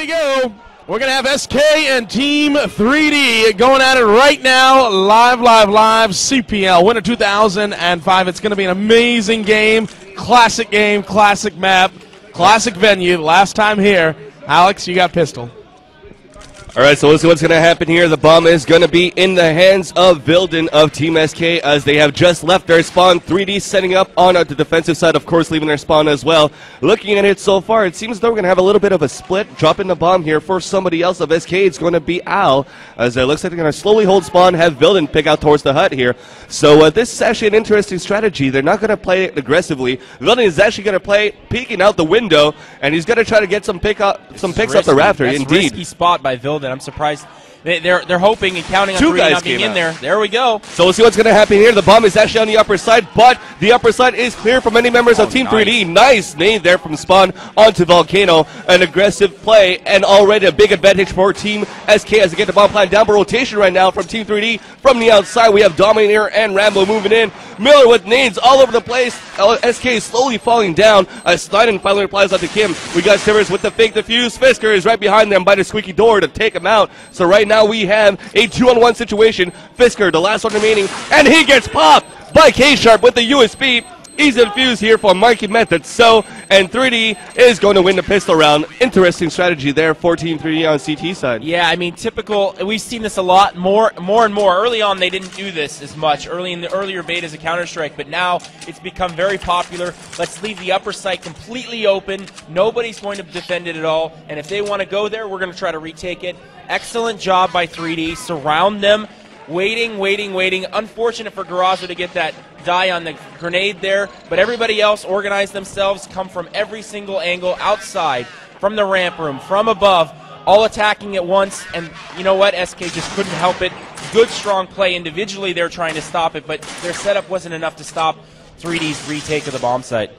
we go. We're going to have SK and Team 3D going at it right now. Live, CPL Winter 2005. It's going to be an amazing game, classic map, classic venue. Last time here. Alex, you got pistol. All right, so let's see what's going to happen here. The bomb is going to be in the hands of Vilden of Team SK as they have just left their spawn. 3D setting up on the defensive side, of course, leaving their spawn as well. Looking at it so far, it seems as though we're going to have a little bit of a split. Dropping the bomb here for somebody else of SK. It's going to be Al, as it looks like they're going to slowly hold spawn, have Vilden pick out towards the hut here. So this is actually an interesting strategy. They're not going to play it aggressively. Vilden is actually going to play peeking out the window, and he's going to try to get some picks off the rafter. That's Indeed. Risky spot by Vilden. I'm surprised. They're hoping and counting on 3D not being in there. There we go. So we'll see what's going to happen here. The bomb is actually on the upper side, but the upper side is clear for many members of Team 3D. Nice nade there from spawn onto Volcano. An aggressive play and already a big advantage for Team SK as they get the bomb plan down. But rotation right now from Team 3D. From the outside, we have Dominator and Rambo moving in. Miller with nades all over the place. SK is slowly falling down. Snajdan finally replies onto Kim. We got Sievers with the fake defuse. Fisker is right behind them by the squeaky door to take him out. So right now we have a 2-on-1 situation. Fisker, the last one remaining, and he gets popped by Ksharp with the USB. Easy infuse here for Mikey method. So, and 3D is going to win the pistol round. Interesting strategy there for Team 3D on CT side. Yeah, I mean, typical. We've seen this a lot more and more. Early on, they didn't do this as much. Early in the earlier betas of Counter-Strike, but now it's become very popular. Let's leave the upper site completely open. Nobody's going to defend it at all. And if they want to go there, we're going to try to retake it. Excellent job by 3D. Surround them. Waiting. Unfortunate for Garozzo to get that die on the grenade there, but everybody else organize themselves, come from every single angle, outside, from the ramp room, from above, all attacking at once, and you know what? SK just couldn't help it. Good, strong play. Individually, they're trying to stop it, but their setup wasn't enough to stop 3D's retake of the bomb site.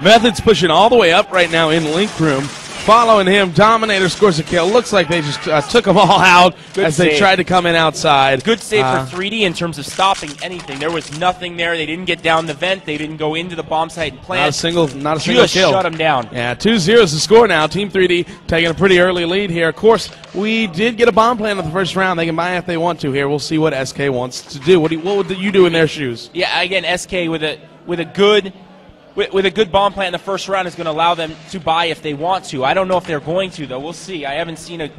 Method's pushing all the way up right now in link room. Following him, Dominator scores a kill. Looks like they just took them all out as they tried to come in outside. Good save for 3D in terms of stopping anything. There was nothing there. They didn't get down the vent. They didn't go into the bomb site and plant. Not a single kill. Shut them down. Yeah, 2-0 is the score now. Team 3D taking a pretty early lead here. Of course, we did get a bomb plant in the first round. They can buy it if they want to here. We'll see what SK wants to do. What would you do in their shoes? Yeah, again, SK with a good bomb plant in the first round is going to allow them to buy if they want to. I don't know if they're going to, though. We'll see. I haven't seen an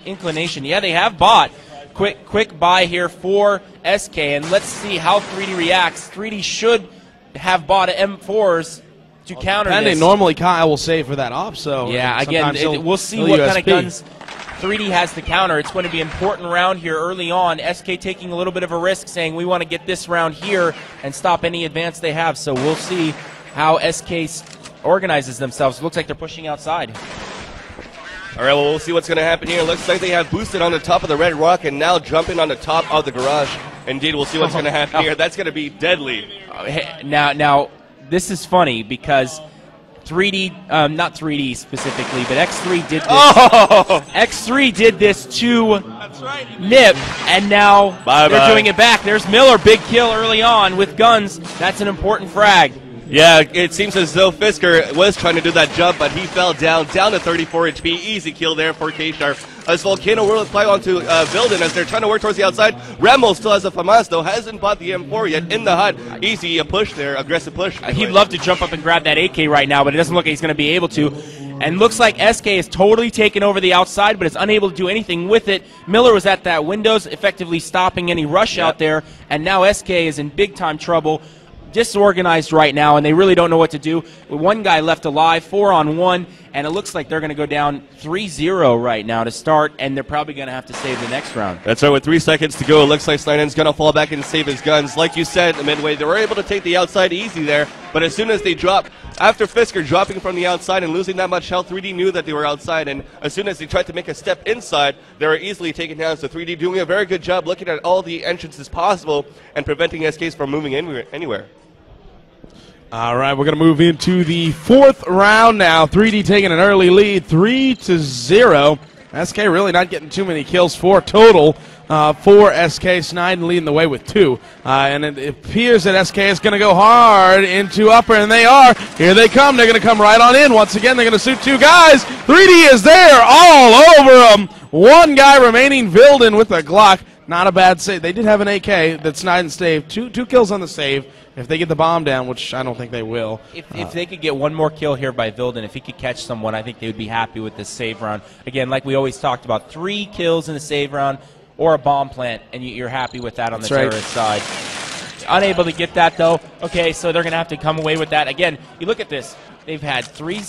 inclination. Yeah, they have bought. Quick buy here for SK, and let's see how 3D reacts. 3D should have bought M4s to counter this. Normally Kyle will save for that op, so yeah, again, we'll see what kind of guns 3D has to counter. It's going to be an important round here early on. SK taking a little bit of a risk, saying we want to get this round here and stop any advance they have. So we'll see how SK organizes themselves. It looks like they're pushing outside. All right, well, we'll see what's going to happen here. Looks like they have boosted on the top of the red rock and now jumping on the top of the garage. Indeed, we'll see what's going to happen here. That's going to be deadly. Now, this is funny because 3D, not 3D specifically, but X3 did this. X3 did this to Nip, and now they're doing it back. There's Miller, big kill early on with guns. That's an important frag. Yeah, it seems as though Fisker was trying to do that jump, but he fell down to 34 HP. Easy kill there for Ksharp. As Volcano will apply onto Vilden as they're trying to work towards the outside. Rambo still has a FAMAS, though, hasn't bought the M4 yet in the hut. Easy push there, aggressive push. He'd love to jump up and grab that AK right now, but it doesn't look like he's going to be able to. And looks like SK is totally taken over the outside, but is unable to do anything with it. Miller was at that windows, effectively stopping any rush out there, and now SK is in big-time trouble. Disorganized right now, and they really don't know what to do. One guy left alive, 4-on-1, and it looks like they're going to go down 3-0 right now to start, and they're probably going to have to save the next round. That's right, with 3 seconds to go, it looks like Snajdan's going to fall back and save his guns. Like you said, the Midway, they were able to take the outside easy there, but as soon as they drop, after Fisker dropping from the outside and losing that much health, 3D knew that they were outside, and as soon as they tried to make a step inside, they were easily taken down. So 3D doing a very good job looking at all the entrances possible and preventing SKs from moving anywhere. All right, we're going to move into the fourth round now. 3D taking an early lead, 3-0. SK really not getting too many kills, 4 total. for SK. Snajdan leading the way with 2. And it appears that SK is going to go hard into upper, and they are. Here they come. They're going to come right on in. Once again, they're going to suit 2 guys. 3D is there all over them. 1 guy remaining, Vilden with a Glock. Not a bad save. They did have an AK that Snajdan saved. Two kills on the save. If they get the bomb down, which I don't think they will. If they could get 1 more kill here by Vilden, if he could catch someone, I think they would be happy with this save round. Again, like we always talked about, 3 kills in the save round or a bomb plant, and you're happy with that on the terrorist side. Unable to get that, though. Okay, so they're going to have to come away with that. Again, you look at this. They've had 2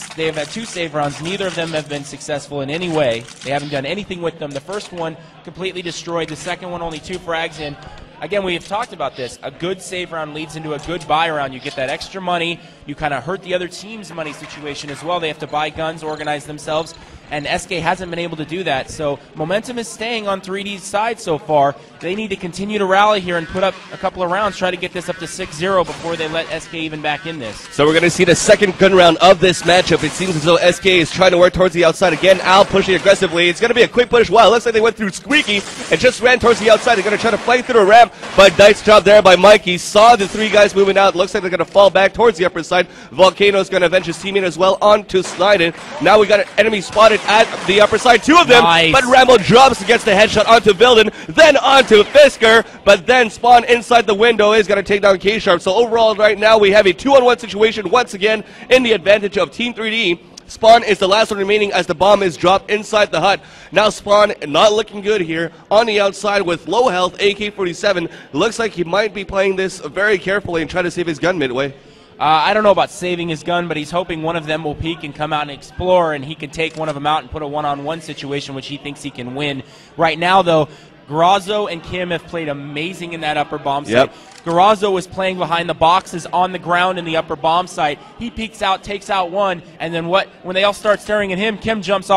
save rounds. Neither of them have been successful in any way. They haven't done anything with them. The first one completely destroyed. The second one, only 2 frags in. Again, we have talked about this. A good save round leads into a good buy round. You get that extra money. You kind of hurt the other team's money situation as well. They have to buy guns, organize themselves, and SK hasn't been able to do that. So momentum is staying on 3D's side so far. They need to continue to rally here and put up a couple of rounds, try to get this up to 6-0 before they let SK even back in this. So we're going to see the second gun round of this matchup. It seems as though SK is trying to work towards the outside again. Al pushing aggressively. It's going to be a quick push. Wow, it looks like they went through Squeaky and just ran towards the outside. They're going to try to flank through a ramp, but nice job there by Mikey. Saw the 3 guys moving out. Looks like they're going to fall back towards the upper side. Volcano is going to avenge his teammate as well onto Snajdan. Now we got an enemy spotted at the upper side. 2 of them, but Rambo drops against the headshot onto Vilden, then onto Fisker, but then Spawn inside the window is going to take down Ksharp. So overall right now we have a 2-on-1 situation once again in the advantage of Team 3D. Spawn is the last one remaining as the bomb is dropped inside the hut. Now Spawn not looking good here on the outside with low health, AK-47. Looks like he might be playing this very carefully and try to save his gun midway. I don't know about saving his gun, but he's hoping one of them will peek and come out and explore, and he can take one of them out and put a one-on-one situation, which he thinks he can win. Right now, though, Garozzo and Kim have played amazing in that upper bomb site. Garozzo was playing behind the boxes on the ground in the upper bomb site. He peeks out, takes out 1, and then when they all start staring at him, Kim jumps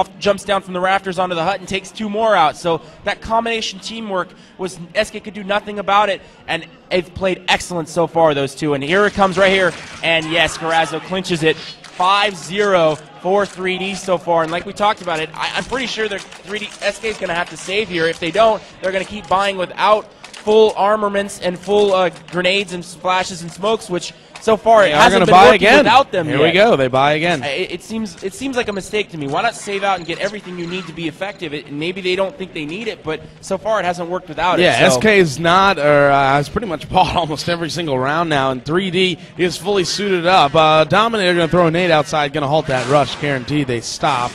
down from the rafters onto the hut and takes 2 more out. So that combination teamwork was SK could do nothing about it, and they've played excellent so far, those 2. And here it comes right here, and yes, Garozzo clinches it. 5-0 for 3D so far, and like we talked about it, I'm pretty sure SK is going to have to save here. If they don't, they're going to keep buying without full armaments and full grenades and splashes and smokes, which so far it hasn't been working without them yet. Here we go. They buy again. It seems like a mistake to me. Why not save out and get everything you need to be effective? Maybe they don't think they need it, but so far it hasn't worked without it. Yeah, SK is not, or has pretty much bought almost every single round now, and 3D is fully suited up. Dominator going to throw a nade outside, going to halt that rush. Guaranteed they stop.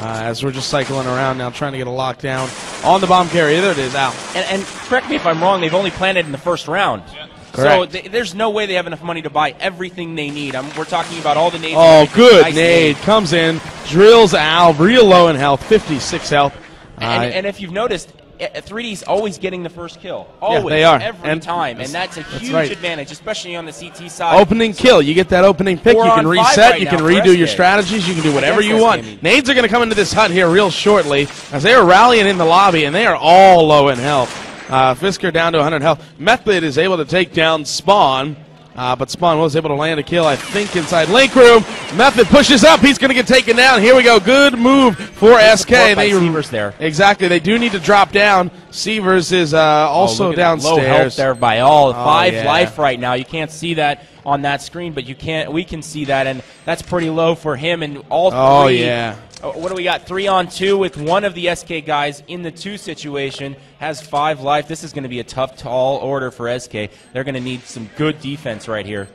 As we're just cycling around now, trying to get a lockdown on the bomb carrier. There it is, Al. And correct me if I'm wrong, they've only planted in the first round. Yeah. Correct. So there's no way they have enough money to buy everything they need. We're talking about all the nades. Oh, good nice nade. Comes in, drills Al, real low in health, 56 health. And if you've noticed, 3D's always getting the first kill. Always. Yeah, they are. Every time. And that's a huge advantage, especially on the CT side. Opening kill. You get that opening pick. You can reset. You can redo your strategies. You can do whatever you want. Nades are going to come into this hut here real shortly as they are rallying in the lobby, and they are all low in health. Fisker down to 100 health. Method is able to take down Spawn. But Spawn was able to land a kill, I think, inside link room. Method pushes up. He's going to get taken down. Here we go. Good move for SK. Sievers there. Exactly. They do need to drop down. Sievers is also downstairs. Low health there by all. 5 life right now. You can't see that on that screen, but we can see that, and that's pretty low for him and all 3. Oh, yeah. What do we got? 3-on-2 with one of the SK guys in the 2 situation. Has 5 life. This is going to be a tough, tall order for SK. They're going to need some good defense right here.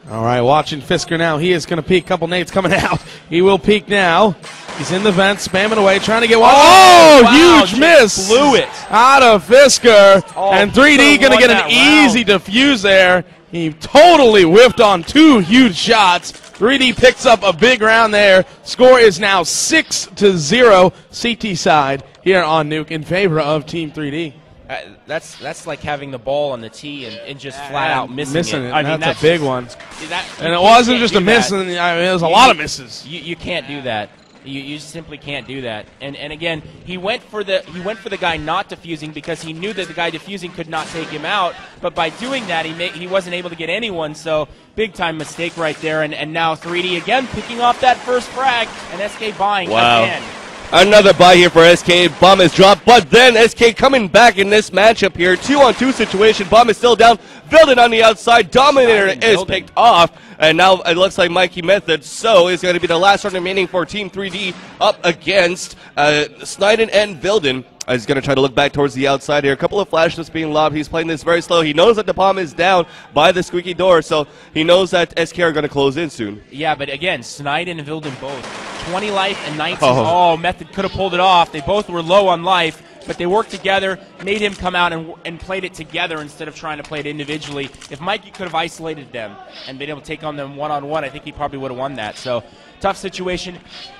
All right, watching Fisker now. He is going to peek. Couple nades coming out. He will peek now. He's in the vent, spamming away, trying to get one. Oh, wow, huge miss. Blew it. Out of Fisker. And 3D going to get an easy defuse there. He totally whiffed on 2 huge shots. 3D picks up a big round there. Score is now 6-0 CT side here on Nuke in favor of Team 3D. That's like having the ball on the tee and just flat out missing it. I mean, that's a big one. And it wasn't just a miss. I mean, it was a lot of misses. You can't do that. You simply can't do that. And again, he went for the guy not defusing because he knew that the guy defusing could not take him out. But by doing that, he wasn't able to get anyone. So big time mistake right there. And now 3D again picking off that first frag and SK buying again. Another buy here for SK. Bomb is dropped, but then SK coming back in this matchup here. 2-on-2 situation. Bomb is still down. Vilden on the outside. Dominator is picked off. And now it looks like Mikey Method. So is going to be the last one remaining for Team 3D up against Snajdan and Vilden. He's going to try to look back towards the outside here. A couple of flashes being lobbed. He's playing this very slow. He knows that the bomb is down by the squeaky door, so he knows that SK are going to close in soon. Yeah, but again, Snajdan and Vilden both. 20 life and 19. Oh, Method could have pulled it off. They both were low on life, but they worked together, made him come out and played it together instead of trying to play it individually. If Mikey could have isolated them and been able to take on them one-on-one, I think he probably would have won that. So, tough situation.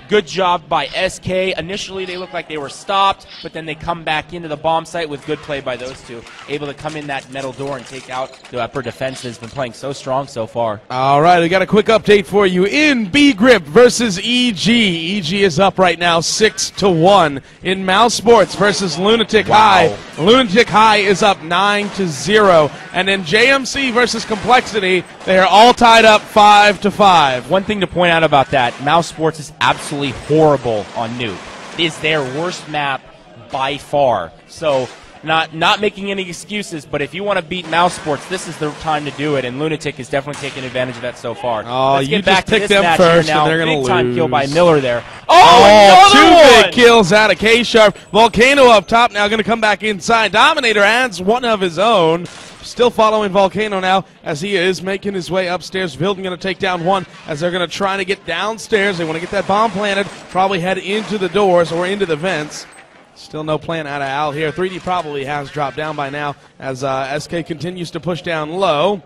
Good job by SK. Initially, they looked like they were stopped, but then they come back into the bomb site with good play by those two. Able to come in that metal door and take out the upper defense that's been playing so strong so far. All right, we got a quick update for you in B Grip versus EG. EG is up right now 6-1 in Mouse Sports versus Lunatic High. Lunatic High is up 9-0, and in JMC versus Complexity, they are all tied up 5-5. One thing to point out about that, Mouse Sports is absolutely horrible on Nuke. It is their worst map by far. So not making any excuses, but if you want to beat Mouse Sports, this is the time to do it, and Lunatic is definitely taking advantage of that so far. Oh, let's get back to this match first, and they're going to lose. Big time kill by Miller there. Oh, 2 big kills out of Ksharp. Volcano up top now, going to come back inside. Dominator adds one of his own. Still following Volcano now as he is making his way upstairs. Vilden going to take down one as they're going to try to get downstairs. They want to get that bomb planted, probably head into the doors or into the vents. Still no plan out of Al here. 3D probably has dropped down by now as SK continues to push down low.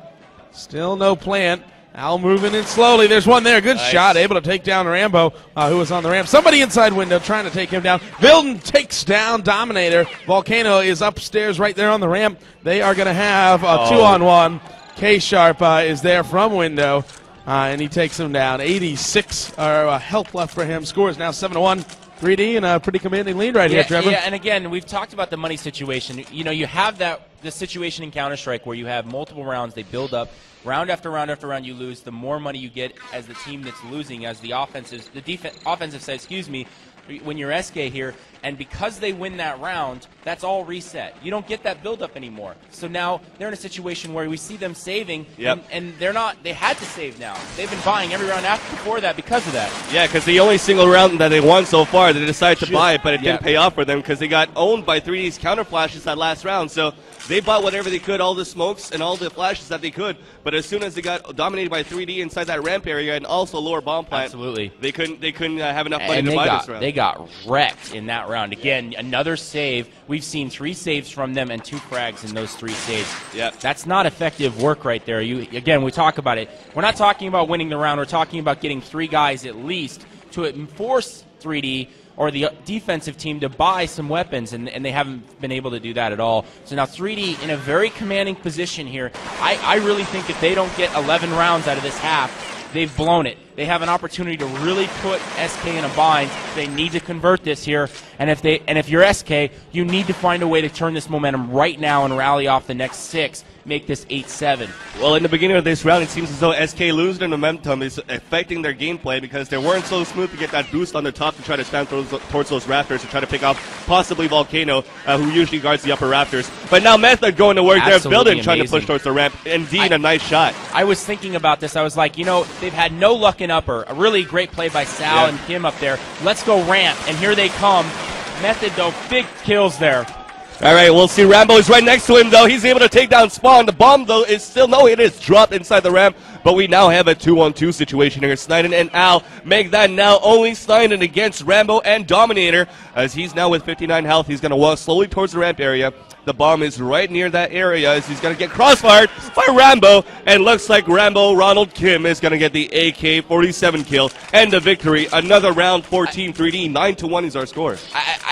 Still no plan. Al moving in slowly. There's one there. Good shot. Able to take down Rambo, who was on the ramp. Somebody inside window trying to take him down. Vilden takes down Dominator. Volcano is upstairs right there on the ramp. They are going to have a 2-on-1. Ksharp is there from window, and he takes him down. 86 health left for him. Score is now 7-1. 3D and a pretty commanding lead right here, Trevor. Yeah, and again, we've talked about the money situation. You know, you have the situation in Counter-Strike where you have multiple rounds, they build up. Round after round after round you lose, the more money you get as the team that's losing, as the offensive side, excuse me, when you're SK here, and because they win that round, that's all reset. You don't get that build-up anymore. So now they're in a situation where we see them saving, and they're not. They had to save now. They've been buying every round after before that because of that. Yeah, because the only single round that they won so far, they decided to buy it, but it didn't pay off for them because they got owned by 3D's counter flashes that last round. So they bought whatever they could, all the smokes and all the flashes that they could. But as soon as they got dominated by 3D inside that ramp area and also lower bomb plant, they couldn't have enough money to buy this round. They got wrecked in that round. Again, another save. We've seen 3 saves from them and 2 frags in those 3 saves. Yeah, that's not effective work right there. Again, we talk about it. We're not talking about winning the round. We're talking about getting 3 guys at least to force 3D or the defensive team to buy some weapons, and they haven't been able to do that at all. So now 3D in a very commanding position here. I really think if they don't get 11 rounds out of this half, they've blown it. They have an opportunity to really put SK in a bind. They need to convert this here, and if you're SK, you need to find a way to turn this momentum right now and rally off the next 6. Make this 8-7. Well, in the beginning of this round, it seems as though SK losing the momentum is affecting their gameplay because they weren't so smooth to get that boost on the top to try to stand towards those rafters to try to pick off possibly Volcano, who usually guards the upper rafters. But now Method going to work there, Vilden trying to push towards the ramp. Indeed, a nice shot. I was thinking about this. I was like, you know, they've had no luck in upper. A really great play by Sal and Kim up there. Let's go ramp, and here they come. Method, though, big kills there. All right, we'll see. Rambo is right next to him, though. He's able to take down Spawn. The bomb, though, is still, no, it is dropped inside the ramp. But we now have a 2-on-2 situation here. Snajdan and Al make that now only Snajdan against Rambo and Dominator. As he's now with 59 health, he's going to walk slowly towards the ramp area. The bomb is right near that area as he's going to get crossfired by Rambo. And looks like Rambo Ronald Kim is going to get the AK-47 kill and the victory. Another round for Team 3D. 9-1 is our score.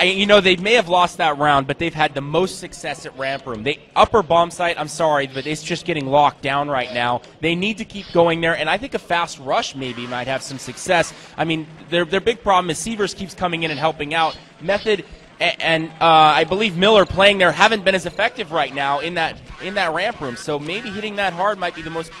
You know, they may have lost that round, but they've had the most success at ramp room. Upper bomb site, I'm sorry, but it's just getting locked down right now. They need to keep going there, and I think a fast rush maybe might have some success. I mean, their big problem is Sievers keeps coming in and helping out. Method and I believe Miller playing there haven't been as effective right now in that ramp room. So maybe hitting that hard might be the most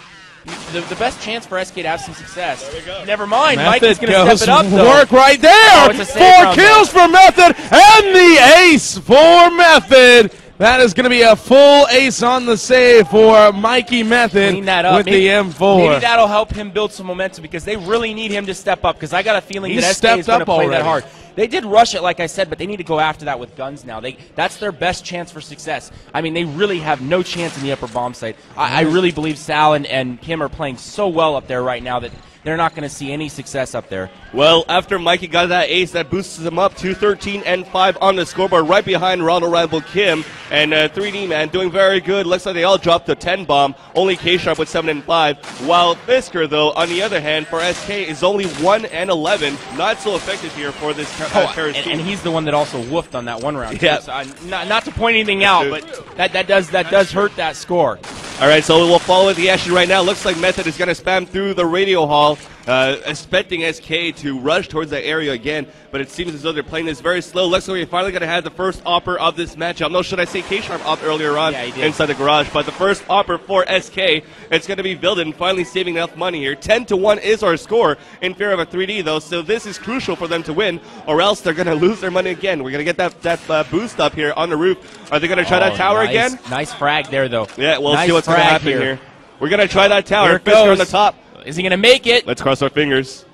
the best chance for SK to have some success. There we go. Never mind. Method Mikey's going to step it up, though. Work right there. Oh, it's a save 4 round, kills for Method, and the ace for Method. That is going to be a full ace on the save for Mikey Method Clean that up. with the M4. Maybe that'll help him build some momentum because they really need him to step up because I got a feeling that SK is going to play that hard. They did rush it, like I said, but they need to go after that with guns now. That's their best chance for success. I mean, they really have no chance in the upper bomb site. I really believe Sal and Kim are playing so well up there right now that they're not going to see any success up there. Well, after Mikey got that ace, that boosts him up to 13 and 5 on the scoreboard, right behind Ronald rival Kim. And 3D, man, doing very good. Looks like they all dropped the 10 bomb. Only Ksharp with 7 and 5. While Fisker, though, on the other hand, for SK, is only 1 and 11. Not so effective here for this terrorist team. And he's the one that also woofed on that one round. Yeah. So, not to point anything out, but that does hurt that score. All right, so we'll follow the action right now. Looks like Method is going to spam through the radio hall, expecting SK to rush towards that area again, but it seems as though they're playing this very slow. Looks like we're finally going to have the first opper of this matchup. No, should I say Ksharp opped earlier on inside the garage, but the first opper for SK, it's going to be Vilden finally saving enough money here. 10-1 is our score in favor of a 3D, though, so this is crucial for them to win, or else they're going to lose their money again. We're going to get that boost up here on the roof. Are they going to try that tower again? Nice frag there, though. Yeah, we'll see what's going to happen here. We're going to try that tower. Fisker on the top. Is he going to make it? Let's cross our fingers.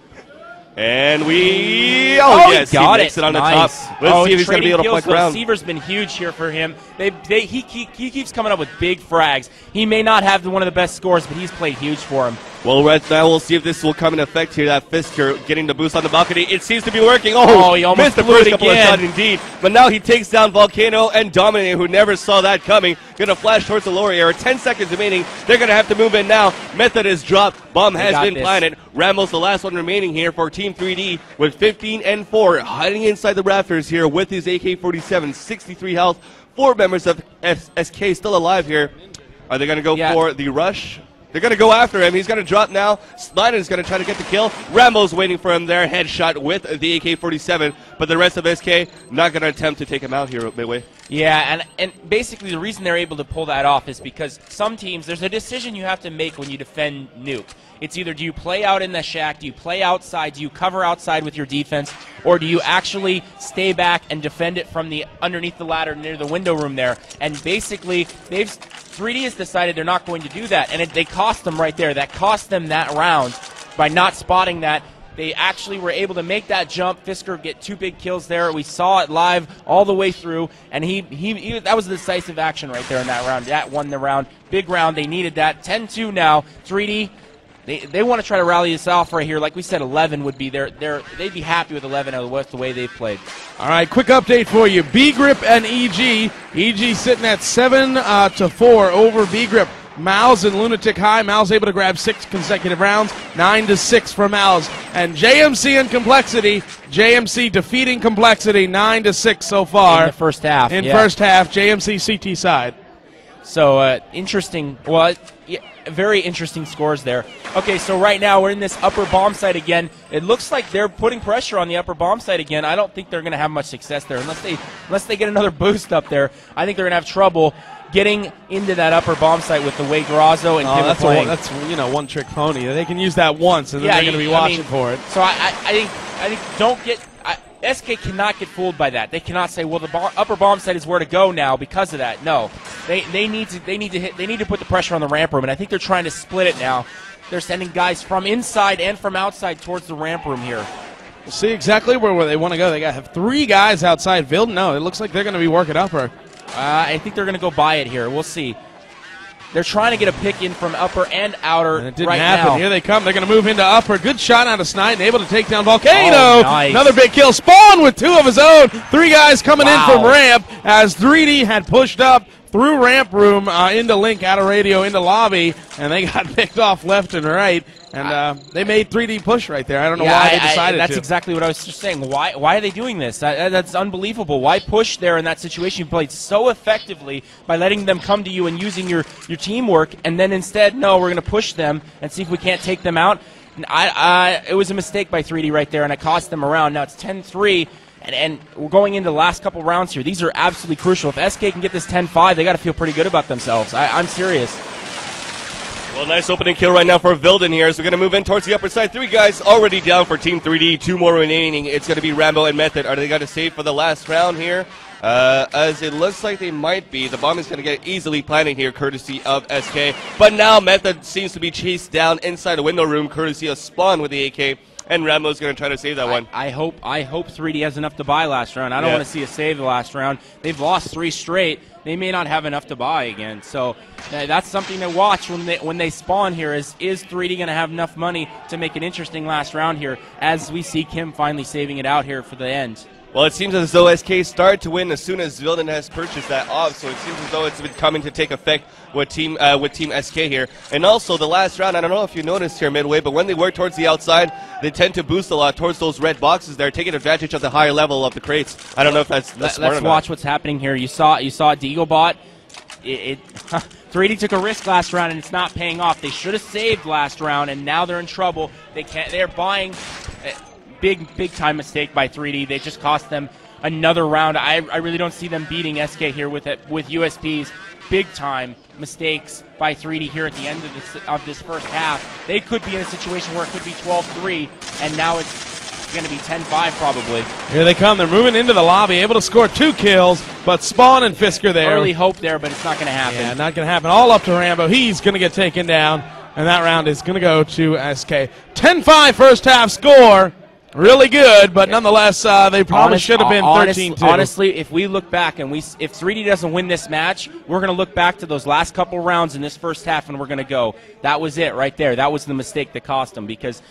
And we... Oh, yes, he makes it on the top. Let's see if he's going to be able to flex around. Sievers been huge here for him. He keeps coming up with big frags. He may not have one of the best scores, but he's played huge for him. Well, right now we'll see if this will come in effect here. That Fisker getting the boost on the balcony. It seems to be working. Oh, he almost missed the blew first it couple of again. shots indeed. But now he takes down Volcano and Dominator, who never saw that coming. Going to flash towards the lower area. 10 seconds remaining. They're going to have to move in now. Method is dropped. Bomb has been planted. Rambo's the last one remaining here for Team 3D with 15 and 4. Hiding inside the rafters here with his AK-47. 63 health. 4 members of SK still alive here. Are they going to go for the rush? They're going to go after him. He's going to drop now. Snajdan is going to try to get the kill. Rambo's waiting for him there. Headshot with the AK-47. But the rest of SK not going to attempt to take him out here, Midway. Yeah, and basically the reason they're able to pull that off is because some teams, there's a decision you have to make when you defend Nuke. It's either do you play out in the shack, do you play outside, do you cover outside with your defense, or do you actually stay back and defend it from the underneath the ladder near the window room there? And basically, 3D has decided they're not going to do that, and they cost them right there. That cost them that round by not spotting that. They actually were able to make that jump. Fisker get 2 big kills there. We saw it live all the way through, and that was a decisive action right there in that round. That won the round. Big round. They needed that. 10-2 now. 3D. They want to try to rally this off right here. Like we said, 11 would be they'd be happy with 11 with the way they've played. All right, quick update for you. B-Grip and EG. EG sitting at 7-4 over B-Grip. Mal's in Lunatic High. Mal's able to grab 6 consecutive rounds. 9-6 for Mal's. And JMC and Complexity. JMC defeating Complexity 9-6 so far. In the first half. First half, JMC CT side. So interesting. Well, very interesting scores there. Okay, so right now we're in this upper bomb site again. It looks like they're putting pressure on the upper bomb site again. I don't think they're going to have much success there unless they get another boost up there. I think they're going to have trouble getting into that upper bomb site with the way Garozzo and Kim are playing. That's one-trick pony. They can use that once, and then they're going to be watching for it. So I think don't get. SK cannot get fooled by that. They cannot say, well, the upper bomb site is where to go now because of that. No, they need to put the pressure on the ramp room, and I think they're trying to split it now. They're sending guys from inside and from outside towards the ramp room here. We'll see exactly where they want to go. They have 3 guys outside Vilden. No, it looks like they're going to be working upper. I think they're going to go by it here. We'll see. They're trying to get a pick in from upper and outer. And it didn't happen. Here they come. They're going to move into upper. Good shot out of Snajdan, able to take down Volcano. Oh, nice. Another big kill. Spawn with 2 of his own. 3 guys coming in from ramp as 3D had pushed up through ramp room into link, out of radio, into lobby, and they got picked off left and right. And they made 3D push right there. I don't know why they decided that's exactly what I was just saying. Why are they doing this? That's unbelievable. Why push there in that situation? You played so effectively by letting them come to you and using your teamwork, and then instead, no, we're going to push them and see if we can't take them out. It was a mistake by 3D right there, and it cost them a round. Now it's 10-3. And we're going into the last couple rounds here. These are absolutely crucial. If SK can get this 10-5, they got to feel pretty good about themselves. I'm serious. Well, nice opening kill right now for Vilden here. So we're going to move in towards the upper side. 3 guys already down for Team 3D. 2 more remaining. It's going to be Rambo and Method. Are they going to save for the last round here? As it looks like they might be. The bomb is going to get easily planted here, courtesy of SK. But now Method seems to be chased down inside the window room, courtesy of Spawn with the AK. And Rambo's going to try to save that one. I hope 3D has enough to buy last round. I don't want to see a save the last round. They've lost 3 straight. They may not have enough to buy again. So that's something to watch when they spawn here. Is 3D going to have enough money to make an interesting last round here, as we see Kim finally saving it out here for the end? Well, it seems as though SK started to win as soon as Vilden has purchased that off, so it seems as though it's been coming to take effect with Team SK here. And also, the last round, I don't know if you noticed here, Midway, but when they work towards the outside, they tend to boost a lot towards those red boxes there, taking advantage of the higher level of the crates. I don't know if that's smart or not. Let's watch what's happening here. You saw Deaglebot. 3D took a risk last round, and it's not paying off. They should have saved last round, and now they're in trouble. They're buying... Big time mistake by 3D. They just cost them another round. I really don't see them beating SK here with USPs. Big time mistakes by 3D here at the end of this first half. They could be in a situation where it could be 12-3, and now it's going to be 10-5 probably. Here they come. They're moving into the lobby, able to score 2 kills, but Spawn and Fisker there. Early hope there, but it's not going to happen. Yeah, not going to happen. All up to Rambo. He's going to get taken down, and that round is going to go to SK. 10-5 first half score. Really good, but nonetheless, they probably should have been 13-2. Honestly, if we look back and if 3D doesn't win this match, we're going to look back to those last couple rounds in this first half, and we're going to go, that was it right there. That was the mistake that cost them, because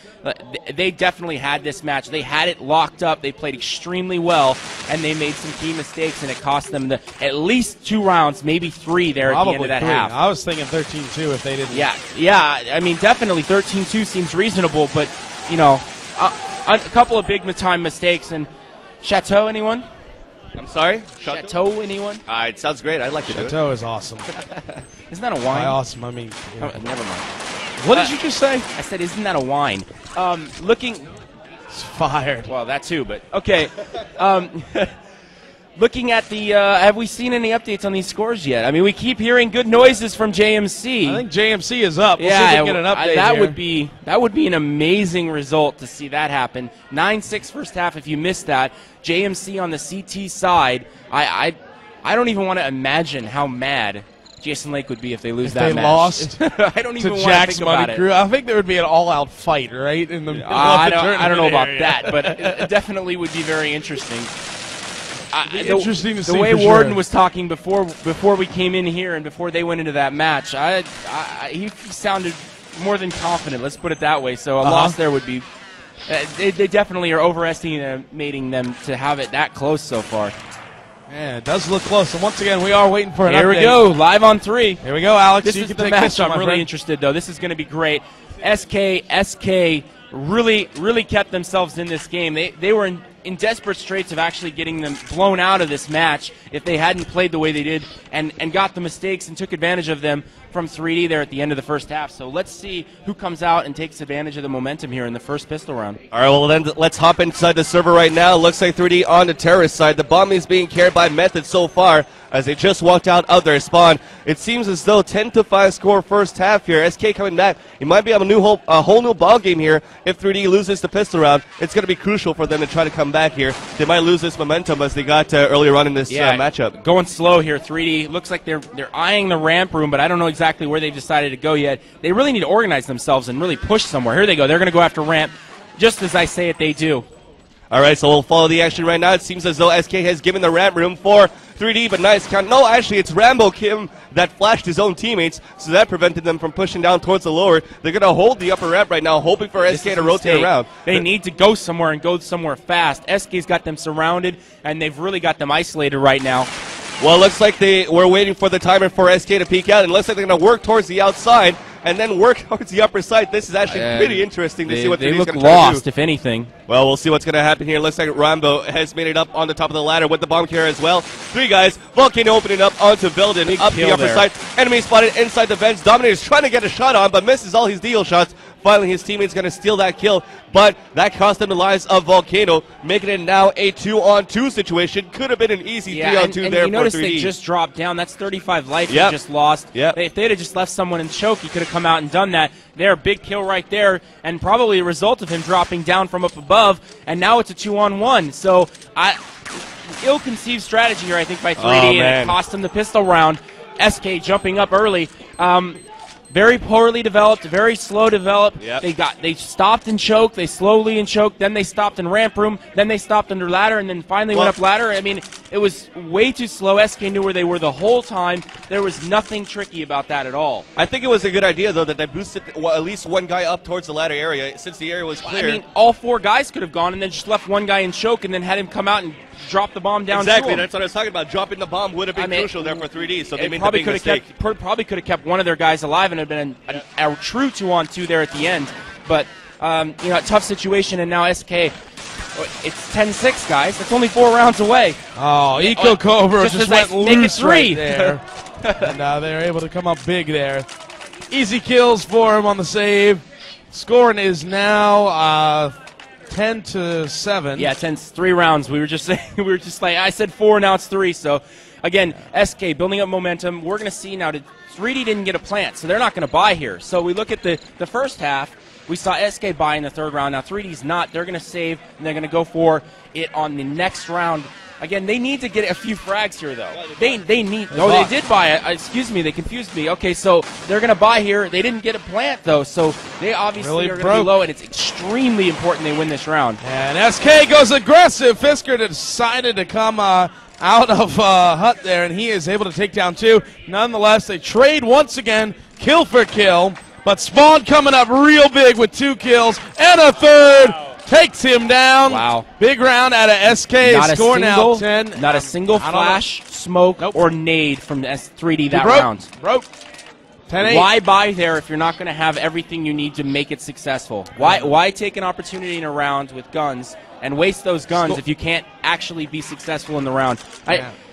they definitely had this match. They had it locked up. They played extremely well, and they made some key mistakes, and it cost them at least 2 rounds, maybe 3 there Probably at the end of that 3. half. I was thinking 13-2 if they didn't. Yeah. I mean, definitely 13-2 seems reasonable, but, you know, a couple of big time mistakes. And Chateau, anyone? I'm sorry? Chateau, anyone? It sounds great. I'd like to do it. Chateau is awesome. Isn't that a wine? By awesome, I mean... Oh, never mind. What did you just say? I said, isn't that a wine? Looking... It's fired. Well, that too, but... Okay. Looking at the... have we seen any updates on these scores yet? I mean, we keep hearing good noises from JMC. I think JMC is up. We'll see if we can get an update that would be an amazing result to see that happen. 9-6 first half if you missed that. JMC on the CT side, I don't even want to imagine how mad Jason Lake would be if they lose that match. They lost I don't even to want Jack's to think about Money Crew. I think there would be an all-out fight, right? In the middle of I the don't know about area. that, but it definitely would be very interesting. Interesting to see. The way for Warden sure. was talking before we came in here and before they went into that match, he sounded more than confident. Let's put it that way. So a loss there would be. They definitely are overestimating them to have it that close so far. Yeah, it does look close. And once again, we are waiting for an Here update. we go, live on 3. Here we go, Alex. This you is can the take match this one, I'm my really friend. interested, though. This is going to be great. SK really kept themselves in this game. They were in desperate straits of actually getting them blown out of this match if they hadn't played the way they did and got the mistakes and took advantage of them from 3D there at the end of the first half. So let's see who comes out and takes advantage of the momentum here in the first pistol round. All right, well, then let's hop inside the server right now. Looks like 3D on the terrorist side. The bomb is being carried by Method so far as they just walked out of their spawn. It seems as though 10-5 score first half here. SK coming back. It might be a whole new ball game here if 3D loses the pistol round. It's going to be crucial for them to try to come back here. They might lose this momentum as they got earlier on in this matchup. Going slow here. 3D looks like they're eyeing the ramp room, but I don't know exactly where they've decided to go yet. They really need to organize themselves and really push somewhere. Here they go. They're going to go after ramp, just as I say it, they do. All right, so we'll follow the action right now. It seems as though SK has given the ramp room for 3D, but nice count. No, actually, it's Rambo Kim that flashed his own teammates, so that prevented them from pushing down towards the lower. They're going to hold the upper ramp right now, hoping for SK to rotate around. They need to go somewhere and go somewhere fast. SK's got them surrounded, and they've really got them isolated right now. Well, it looks like they were waiting for the timer for SK to peek out, and it looks like they're going to work towards the outside and then work towards the upper side. This is actually pretty interesting to see what they look look lost, if anything. Well, we'll see what's going to happen here. Looks like Rambo has made it up on the top of the ladder with the bomb carrier as well. 3 guys. Volcano opening up onto Vilden, up the upper side. Enemy spotted inside the vents. Dominator's trying to get a shot on, but misses all his deal shots. Finally, his teammate's going to steal that kill, but that cost them the lives of Volcano, making it now a 2-on-2 situation. Could have been an easy 3-on-2 there you notice for 3D. they just dropped down. That's 35 life Yep. they just lost. Yep. If they'd have just left someone in choke, he could have come out and done that. There, big kill right there, and probably a result of him dropping down from up above, and now it's a 2-on-1. So, ill-conceived strategy here, I think, by 3D, and it cost him the pistol round. SK jumping up early. Very poorly developed, very slow developed. Yep. They stopped and choked, they slowly and choked, then they stopped in ramp room, then they stopped under ladder, and then finally went up ladder. I mean, it was way too slow. SK knew where they were the whole time. There was nothing tricky about that at all. I think it was a good idea, though, that they boosted at least one guy up towards the ladder area, since the area was clear. I mean, all 4 guys could have gone and then just left one guy in choke and then had him come out and drop the bomb down exactly, to him. that's what I was talking about. Dropping the bomb would have been crucial there for 3D, so they made the probably big could mistake. Probably could have kept one of their guys alive and it had been a true 2-on-2 there at the end. But, you know, a tough situation, and now SK, it's 10-6, guys. It's only 4 rounds away. Oh, Eco Cobra just went loose right 3. there. And they're able to come up big there. Easy kills for him on the save. Scoring is now 10-7. Yeah, 3 rounds. We were just saying, I said 4, now it's 3. So, again, SK building up momentum. We're going to see now, 3D didn't get a plant, so they're not going to buy here. So we look at the first half. We saw SK buy in the 3rd round. Now 3D's not. They're going to save, and they're going to go for it on the next round. Again, they need to get a few frags here, though. They need. Oh, they did buy it. Excuse me, they confused me. Okay, so they're going to buy here. They didn't get a plant, though, so they obviously are going to be low, and it's extremely important they win this round. And SK goes aggressive. Fisker decided to come out of Hut there, and he is able to take down 2. Nonetheless, they trade once again, kill for kill. But Spawn coming up real big with 2 kills and a 3rd. Wow. Takes him down. Wow. Big round out of SK. Score now 10. Not a single flash, smoke, or nade from the S3D that round. Broke. 10-8. Why buy there if you're not going to have everything you need to make it successful? Why take an opportunity in a round with guns and waste those guns if you can't actually be successful in the round?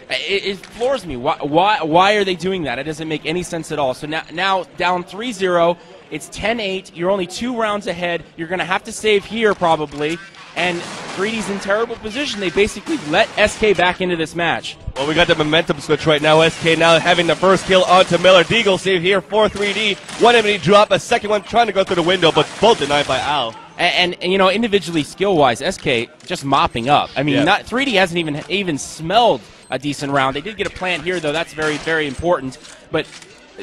It floors me. Why are they doing that? It doesn't make any sense at all. So now down 3-0. It's 10-8. You're only 2 rounds ahead. You're going to have to save here probably. And 3D's in terrible position. They basically let SK back into this match. Well, we got the momentum switch right now. SK now having the first kill onto Miller. Deagle save here for 3D. One enemy drop, a second one trying to go through the window, but both denied by Al. And you know, individually skill-wise, SK just mopping up. I mean, 3D hasn't even smelled a decent round. They did get a plant here, though. That's very, very important. But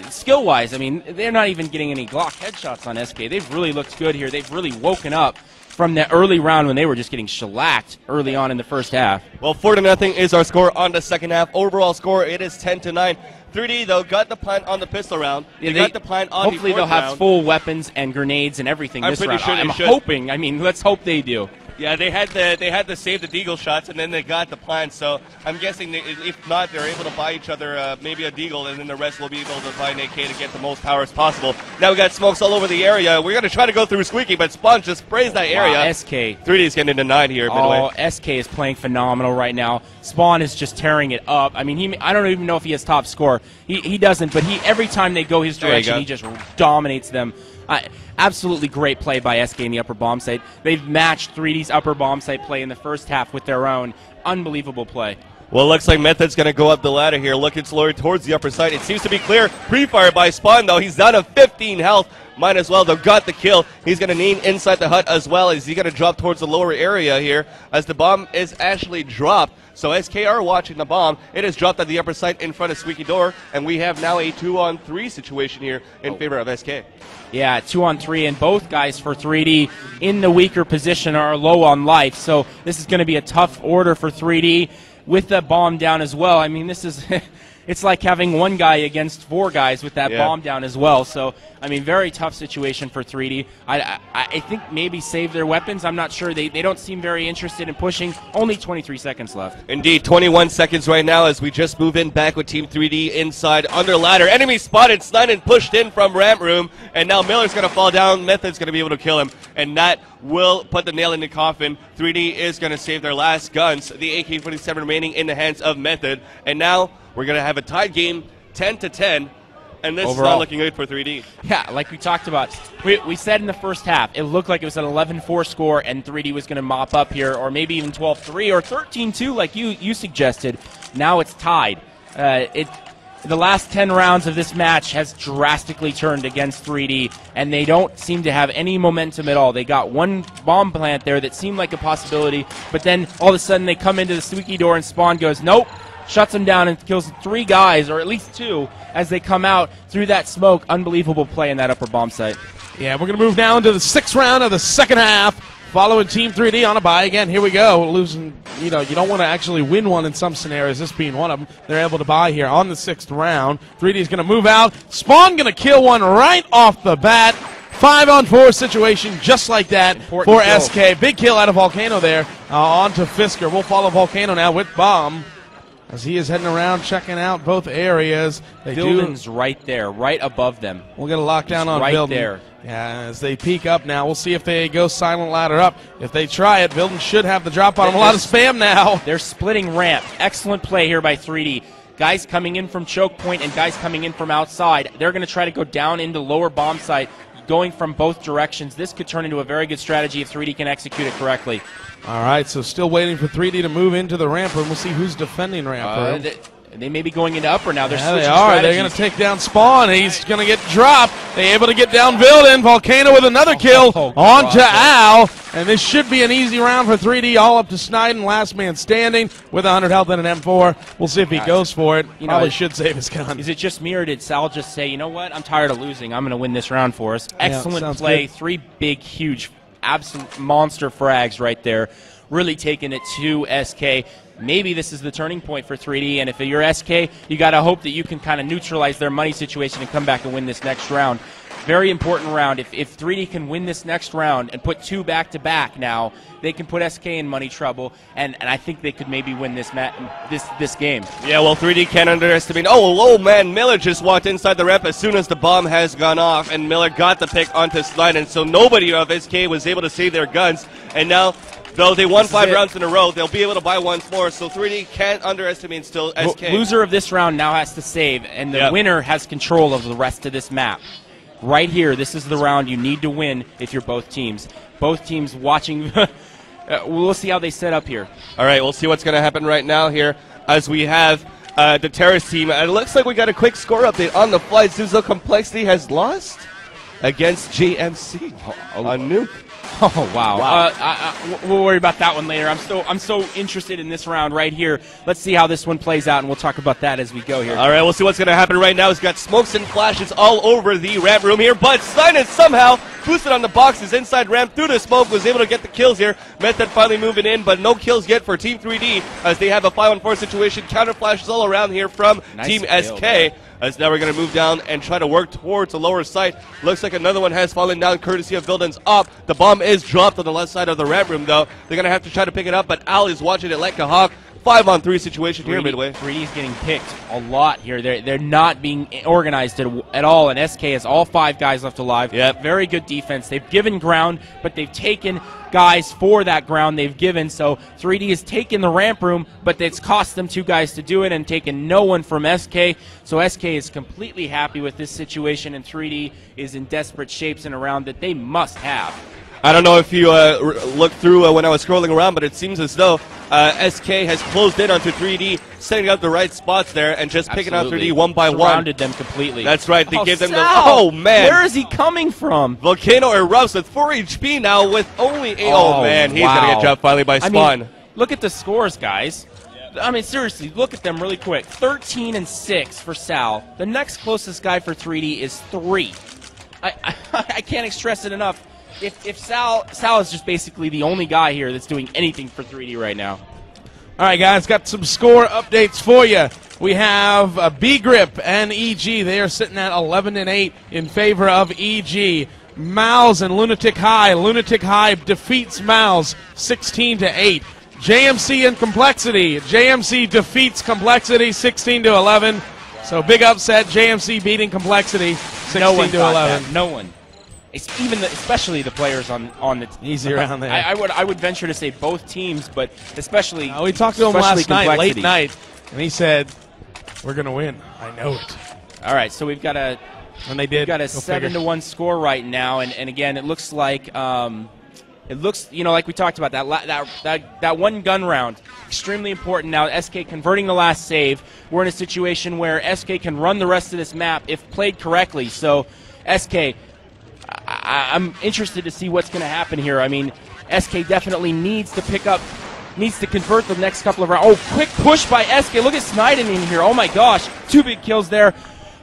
skill-wise, I mean, they're not even getting any Glock headshots on SK. They've really looked good here. They've really woken up from that early round when they were just getting shellacked early on in the first half. Well, 4-0 is our score on the second half. Overall score, it is 10-9. 3D, though, got the plant on the pistol round. They got the plant on hopefully the they'll have round. Full weapons and grenades and everything this round. Sure I'm hoping. I mean, let's hope they do. Yeah, they had to save the Deagle shots, and then they got the plant. So I'm guessing if not, they're able to buy each other maybe a Deagle, and then the rest will be able to buy an AK to get the most power as possible. Now we got smokes all over the area. We're going to try to go through Squeaky, but Spawn just sprays that area. Wow, SK. 3D is getting into 9 here. Midway. Oh, SK is playing phenomenal right now. Spawn is just tearing it up. I mean, I don't even know if he has top score. He doesn't, but every time they go his direction, he just dominates them. Absolutely great play by SK in the upper bomb site. They've matched 3D's upper bomb site play in the first half with their own. Unbelievable play. Well, it looks like Method's going to go up the ladder here, looking slowly towards the upper side. It seems to be clear. Pre-fire by Spawn, though. He's down to 15 health. Might as well, though, got the kill. He's going to need inside the hut as well. Is he going to drop towards the lower area here as the bomb is actually dropped? So SK are watching the bomb. It is dropped at the upper side in front of Squeaky Door, and we have now a 2-on-3 situation here in favor of SK. Yeah, 2-on-3, and both guys for 3D in the weaker position are low on life. So this is going to be a tough order for 3D with the bomb down as well. I mean, this is it's like having one guy against 4 guys with that bomb down as well. So, I mean, very tough situation for 3D. I think maybe save their weapons. I'm not sure. They don't seem very interested in pushing. Only 23 seconds left. Indeed, 21 seconds right now as we just move in back with Team 3D inside under ladder. Enemy spotted. Snajdan pushed in from ramp room, and now Miller's going to fall down. Method's going to be able to kill him, and that will put the nail in the coffin. 3D is going to save their last guns. The AK-47 remaining in the hands of Method, and now we're going to have a tied game, 10-10. And this overall. is not looking good for 3D. Yeah, like we talked about. We said in the first half, it looked like it was an 11-4 score, and 3D was going to mop up here, or maybe even 12-3 or 13-2 like you suggested. Now it's tied. The last 10 rounds of this match has drastically turned against 3D, and they don't seem to have any momentum at all. They got one bomb plant there that seemed like a possibility, but then all of a sudden they come into the squeaky door and Spawn goes, nope, shuts them down and kills 3 guys, or at least 2, as they come out through that smoke. Unbelievable play in that upper bomb site. Yeah, we're going to move now into the 6th round of the second half. Following Team 3D on a bye again. Here we go. Losing, you don't want to actually win one in some scenarios, this being one of them. They're able to bye here on the 6th round. 3D is going to move out. Spawn going to kill one right off the bat. 5-on-4 situation just like that for kill. SK. Big kill out of Volcano there. On to Fisker. We'll follow Volcano now with bomb, as he is heading around checking out both areas. Vilden's right there, right above them. We'll get a lockdown on right Vilden. there. Yeah, as they peek up now, we'll see if they go silent ladder up. If they try it, Vilden should have the drop on him. A lot of spam now. They're splitting ramp. Excellent play here by 3D. Guys coming in from choke point and guys coming in from outside. They're going to try to go down into lower bomb site, going from both directions. This could turn into a very good strategy if 3D can execute it correctly. All right, so still waiting for 3D to move into the ramp room. We'll see who's defending ramp room. They may be going into upper now. They're Yeah, they switching are. strategies. They're going to take down Spawn. He's going to get dropped. They're able to get down Vilden. Volcano with another kill on to Al. And this should be an easy round for 3D. All up to Snajdan, last man standing with 100 health and an M4. We'll see if he goes for it. Probably should save his gun. Is it just me, or did Sal just say, you know what, I'm tired of losing. I'm going to win this round for us. Excellent play. Good. 3 big, huge, absolute monster frags right there. Really taking it to SK. Maybe this is the turning point for 3D, and if you're SK, you got to hope that you can kind of neutralize their money situation and come back and win this next round. Very important round. If 3D can win this next round and put 2 back-to-back now, they can put SK in money trouble, and I think they could maybe win this game. Yeah, well, 3D can't underestimate. Oh, man, Miller just walked inside the ramp as soon as the bomb has gone off, and Miller got the pick onto Snajdan, so nobody of SK was able to save their guns, and now, though they won 5 rounds in a row, they'll be able to buy once more, so 3D can't underestimate still SK. Loser of this round now has to save, and the winner has control of the rest of this map. Right here, this is the round you need to win if you're both teams. Both teams watching. We'll see how they set up here. All right, we'll see what's going to happen right now here as we have the Terrace team. It looks like we got a quick score update on the flight. Suzo Complexity has lost against JMC on Nuke. Oh wow! We'll worry about that one later. I'm so interested in this round right here. Let's see how this one plays out, and we'll talk about that as we go here. All right, we'll see what's going to happen right now. He's got smokes and flashes all over the ramp room here, but Snajdan somehow boosted on the boxes inside ramp through the smoke, was able to get the kills here. Method finally moving in, but no kills yet for Team 3D as they have a 5-on-4 situation. Counter flashes all around here from Team SK. As now we're going to move down and try to work towards the lower site. Looks like another one has fallen down courtesy of Vilden's up. The bomb is dropped on the left side of the ramp room, though. They're going to have to try to pick it up, but Al is watching it like a hawk. 5-on-3 situation here, Midway. 3D is getting picked a lot here. They're not being organized at all, and SK has all 5 guys left alive. Yep. Very good defense. They've given ground, but they've taken guys for that ground they've given. So 3D has taken the ramp room, but it's cost them 2 guys to do it and taken no one from SK. So SK is completely happy with this situation, and 3D is in desperate shapes in a round that they must have. I don't know if you looked through when I was scrolling around, but it seems as though SK has closed in onto 3D, setting up the right spots there and just picking out 3D one by one. Surrounded them completely. That's right. They gave them the... Sal! Oh, man. Where is he coming from? Volcano erupts with 4 HP now with only 8. Oh, man. He's going to get dropped finally by Spawn. I mean, look at the scores, guys. I mean, seriously, look at them really quick. 13 and 6 for Sal. The next closest guy for 3D is 3. I can't stress it enough. If Sal is just basically the only guy here that's doing anything for 3D right now. All right, guys, got some score updates for you. We have B-Grip and EG. They are sitting at 11 and 8 in favor of EG. Mouse and Lunatic High. Lunatic High defeats Mouse 16 to 8. JMC and Complexity. JMC defeats Complexity 16 to 11. So big upset. JMC beating Complexity 16 to 11. No one. It's especially the players on the easy around there. I would venture to say both teams, but especially. We talked to him last night, late night, and he said, "We're gonna win. I know it." All right, so we've got a And they did. we've got a 7-1 score right now, and again, it looks like like we talked about that one gun round, extremely important. Now SK converting the last save. We're in a situation where SK can run the rest of this map if played correctly. So SK, I'm interested to see what's going to happen here. I mean, SK definitely needs to convert the next couple of rounds. Oh, quick push by SK. Look at Snajdan in here. Oh my gosh, 2 big kills there.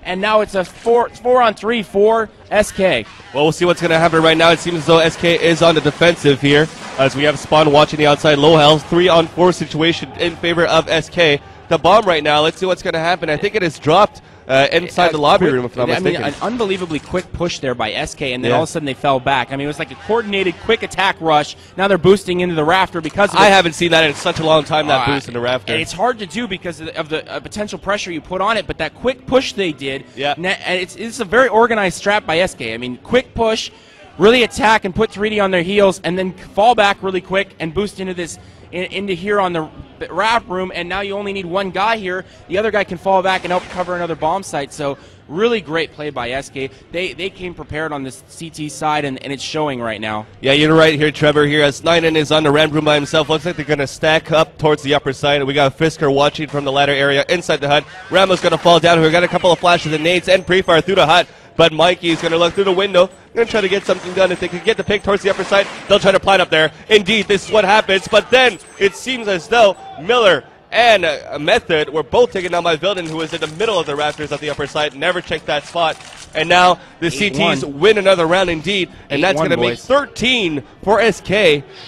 And now it's a 4-on-3 for SK. Well, we'll see what's going to happen right now. It seems as though SK is on the defensive here, as we have Spawn watching the outside low health. 3-on-4 situation in favor of SK. The bomb right now, let's see what's going to happen. I think it is dropped inside the lobby room, if I'm not mistaken. An unbelievably quick push there by SK, and then all of a sudden they fell back. I mean, it was like a coordinated, quick attack rush. Now they're boosting into the rafter because of I haven't seen that in such a long time, that boost in the rafter. And it's hard to do because of the potential pressure you put on it, but that quick push they did, and it's a very organized strat by SK. I mean, quick push, really attack and put 3D on their heels, and then fall back really quick and boost into this into here on the raft room, and now you only need one guy here. The other guy can fall back and help cover another bomb site. So really great play by SK. They came prepared on this CT side, and it's showing right now. Yeah, you're right here, Trevor. Here as Snajdan is on the ramp room by himself. Looks like they're going to stack up towards the upper side. We got Fisker watching from the ladder area inside the hut. Rambo's going to fall down. We got a couple of flashes and nades and pre-fire through the hut. But Mikey is going to look through the window. Going to try to get something done. If they can get the pick towards the upper side, they'll try to plant up there. Indeed, this is what happens. But then it seems as though Miller and Method were both taken down by Vilden, who was in the middle of the rafters of the upper side. Never checked that spot. And now the CTs win another round indeed. And that's going to make 13 for SK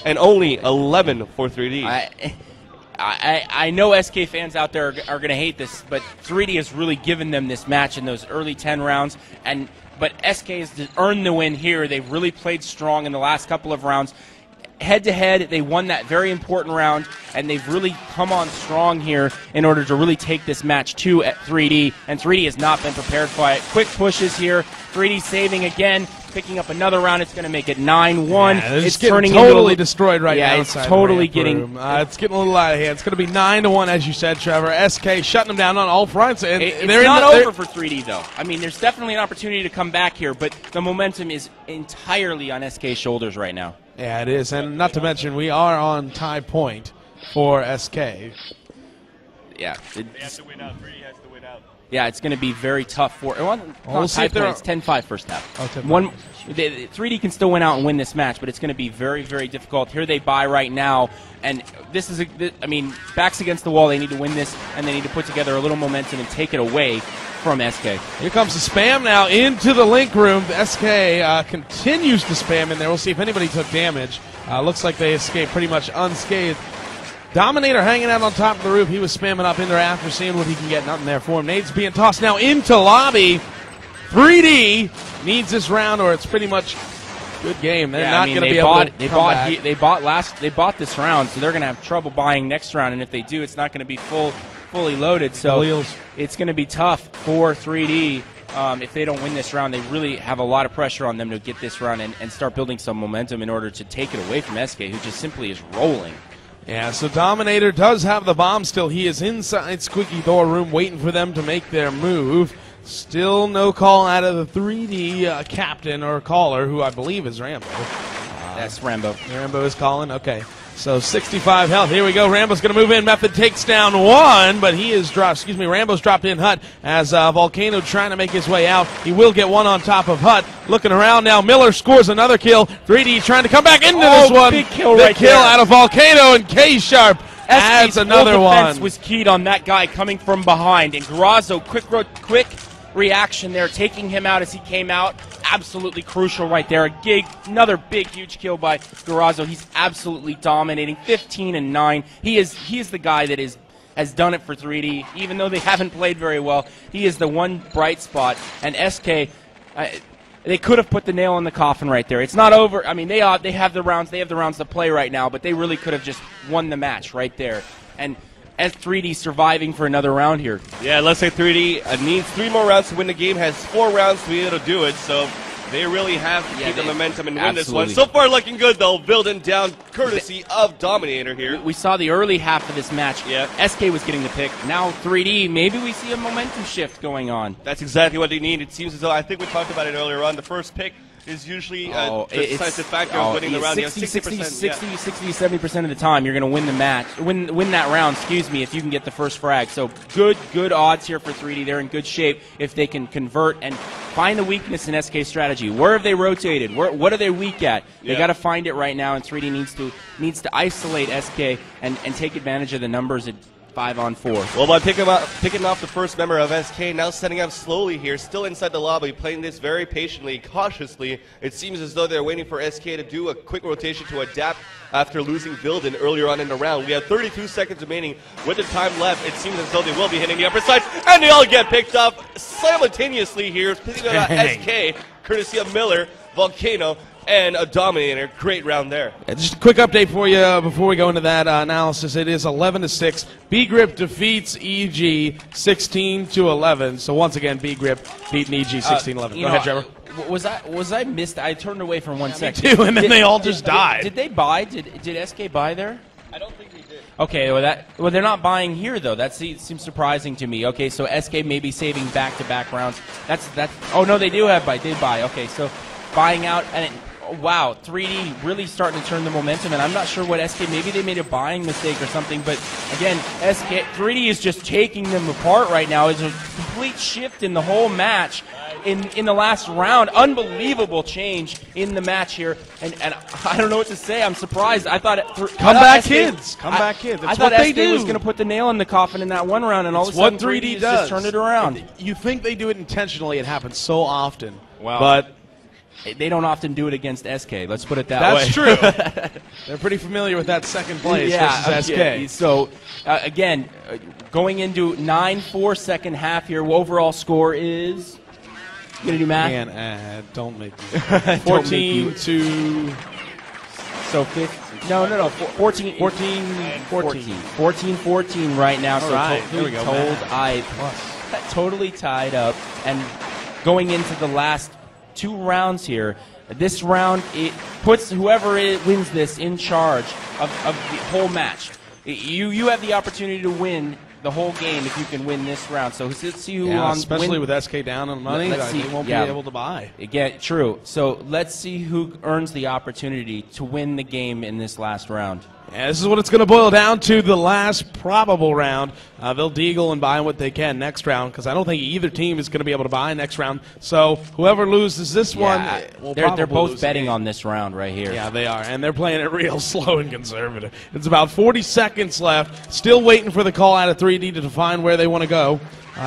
and only 11 for 3D. I know SK fans out there are going to hate this, but 3D has really given them this match in those early 10 rounds. But SK has earned the win here. They've really played strong in the last couple of rounds. Head-to-head, they won that very important round, and they've really come on strong here in order to really take this match to 3D, and 3D has not been prepared for it. Quick pushes here, 3D saving again, picking up another round. It's going to make it 9-1. Yeah, it's turning totally destroyed right now. Yeah, it's totally getting... it's getting a little out of hand. It's going to be 9-1, as you said, Trevor. SK shutting them down on all fronts. And it's not over for 3D, though. I mean, there's definitely an opportunity to come back here, but the momentum is entirely on SK's shoulders right now. Yeah, it is. And not to mention, we are on tie point for SK. Yeah. They have to win out. 3D has to win out. Yeah, it's going to be very tough for... We'll see if it's 10-5 first half. 3D can still win out and win this match, but it's going to be very, very difficult. Here they buy right now, and this is, backs against the wall. They need to win this, and they need to put together a little momentum and take it away from SK. Here comes the spam now into the link room. The SK continues to spam in there. We'll see if anybody took damage. Looks like they escaped pretty much unscathed. Dominator hanging out on top of the roof. He was spamming up in there after seeing what he can get. Nothing there for him. Nades being tossed now into lobby. 3D needs this round, or it's pretty much good game. They're not going to be able to come back. They bought this round, so they're going to have trouble buying next round. And if they do, it's not going to be fully loaded. So it's going to be tough for 3D. If they don't win this round, they really have a lot of pressure on them to get this round and start building some momentum in order to take it away from SK, who just simply is rolling. Yeah, so Dominator does have the bomb still. He is inside Squeaky Door Room waiting for them to make their move. Still no call out of the 3D captain or caller, who I believe is Rambo. That's Rambo. Rambo is calling? Okay. So 65 health. Here we go. Rambo's going to move in. Method takes down one, but he is dropped. Rambo's dropped in Hut as Volcano trying to make his way out. He will get one on top of Hut. Looking around now. Miller scores another kill. 3D trying to come back into this one. Big kill out of Volcano, and Ksharp adds another one. Defense was keyed on that guy coming from behind, and Garozzo quick reaction there, taking him out as he came out. Absolutely crucial right there. Another big, huge kill by Garozzo. He's absolutely dominating. 15-9. He is the guy that has done it for 3D. Even though they haven't played very well, he is the one bright spot. And SK, they could have put the nail in the coffin right there. It's not over. I mean, they have the rounds. They have the rounds to play right now, but they really could have just won the match right there. And as 3D surviving for another round here. Yeah, let's say 3D needs 3 more rounds to win the game, has 4 rounds to be able to do it, so They really have to keep the momentum and win absolutely. this one. So far looking good, though. Vilden down courtesy of Dominator here. We saw the early half of this match. Yeah. SK was getting the pick. Now 3D, maybe we see a momentum shift going on. That's exactly what they need. It seems as though, I think we talked about it earlier on, the first pick is usually a decisive factor of winning the round. 60 to 70% of the time, you're going to win the match, win that round, excuse me, if you can get the first frag. So good odds here for 3D. They're in good shape if they can convert and find the weakness in SK strategy. Where have they rotated? What are they weak at? They got to find it right now, and 3D needs to isolate SK and take advantage of the numbers at 5-on-4. Well, by picking off the first member of SK, now setting up slowly here, still inside the lobby, playing this very patiently, cautiously. It seems as though they're waiting for SK to do a quick rotation to adapt after losing Vilden earlier on in the round. We have 32 seconds remaining. With the time left, it seems as though they will be hitting the upper side, and they all get picked up simultaneously here. Picking up SK, courtesy of Miller, Volcano, and a Dominator. Great round there. Just a quick update for you before we go into that analysis. It is 11-6. B-Grip defeats EG 16-11. So once again, B-Grip beating EG 16-11. Go ahead, Trevor. Was I missed? I turned away for 1 second. Me too, and then they all just died. Did they buy? Did SK buy there? I don't think they did. Okay, well they're not buying here though. That seems surprising to me. Okay, so SK may be saving back-to-back rounds. That's. Oh no, they do have buy. They buy. Okay, so buying out and. Wow, 3D really starting to turn the momentum, and I'm not sure what SK, maybe they made a buying mistake or something, but again, 3D is just taking them apart right now. It's a complete shift in the whole match in the last round. Unbelievable change in the match here, and I don't know what to say. I'm surprised. I thought Comeback kids. Comeback kids. I thought SK was going to put the nail in the coffin in that one round, and all of a sudden 3D just turned it around. You think they do it intentionally. It happens so often. Wow. But they don't often do it against SK. Let's put it that way. That's true. They're pretty familiar with that second place versus SK. So, again, going into 9-4 second half here, overall score is... You going to do math? Don't make me. 14 to... So, 14 right now. So right. There we go. Totally tied up. And going into the last 2 rounds here. This round, it puts whoever wins this in charge of the whole match. You have the opportunity to win the whole game if you can win this round. So let's see who especially with SK down on money, they won't be able to buy. Again, true. So let's see who earns the opportunity to win the game in this last round. Yeah, this is what it's going to boil down to, the last probable round. They'll deagle and buy what they can next round, because I don't think either team is going to be able to buy next round. So whoever loses this one will they're both betting on this round right here. Yeah, they are, and they're playing it real slow and conservative. It's about 40 seconds left, still waiting for the call out of 3D to define where they want to go.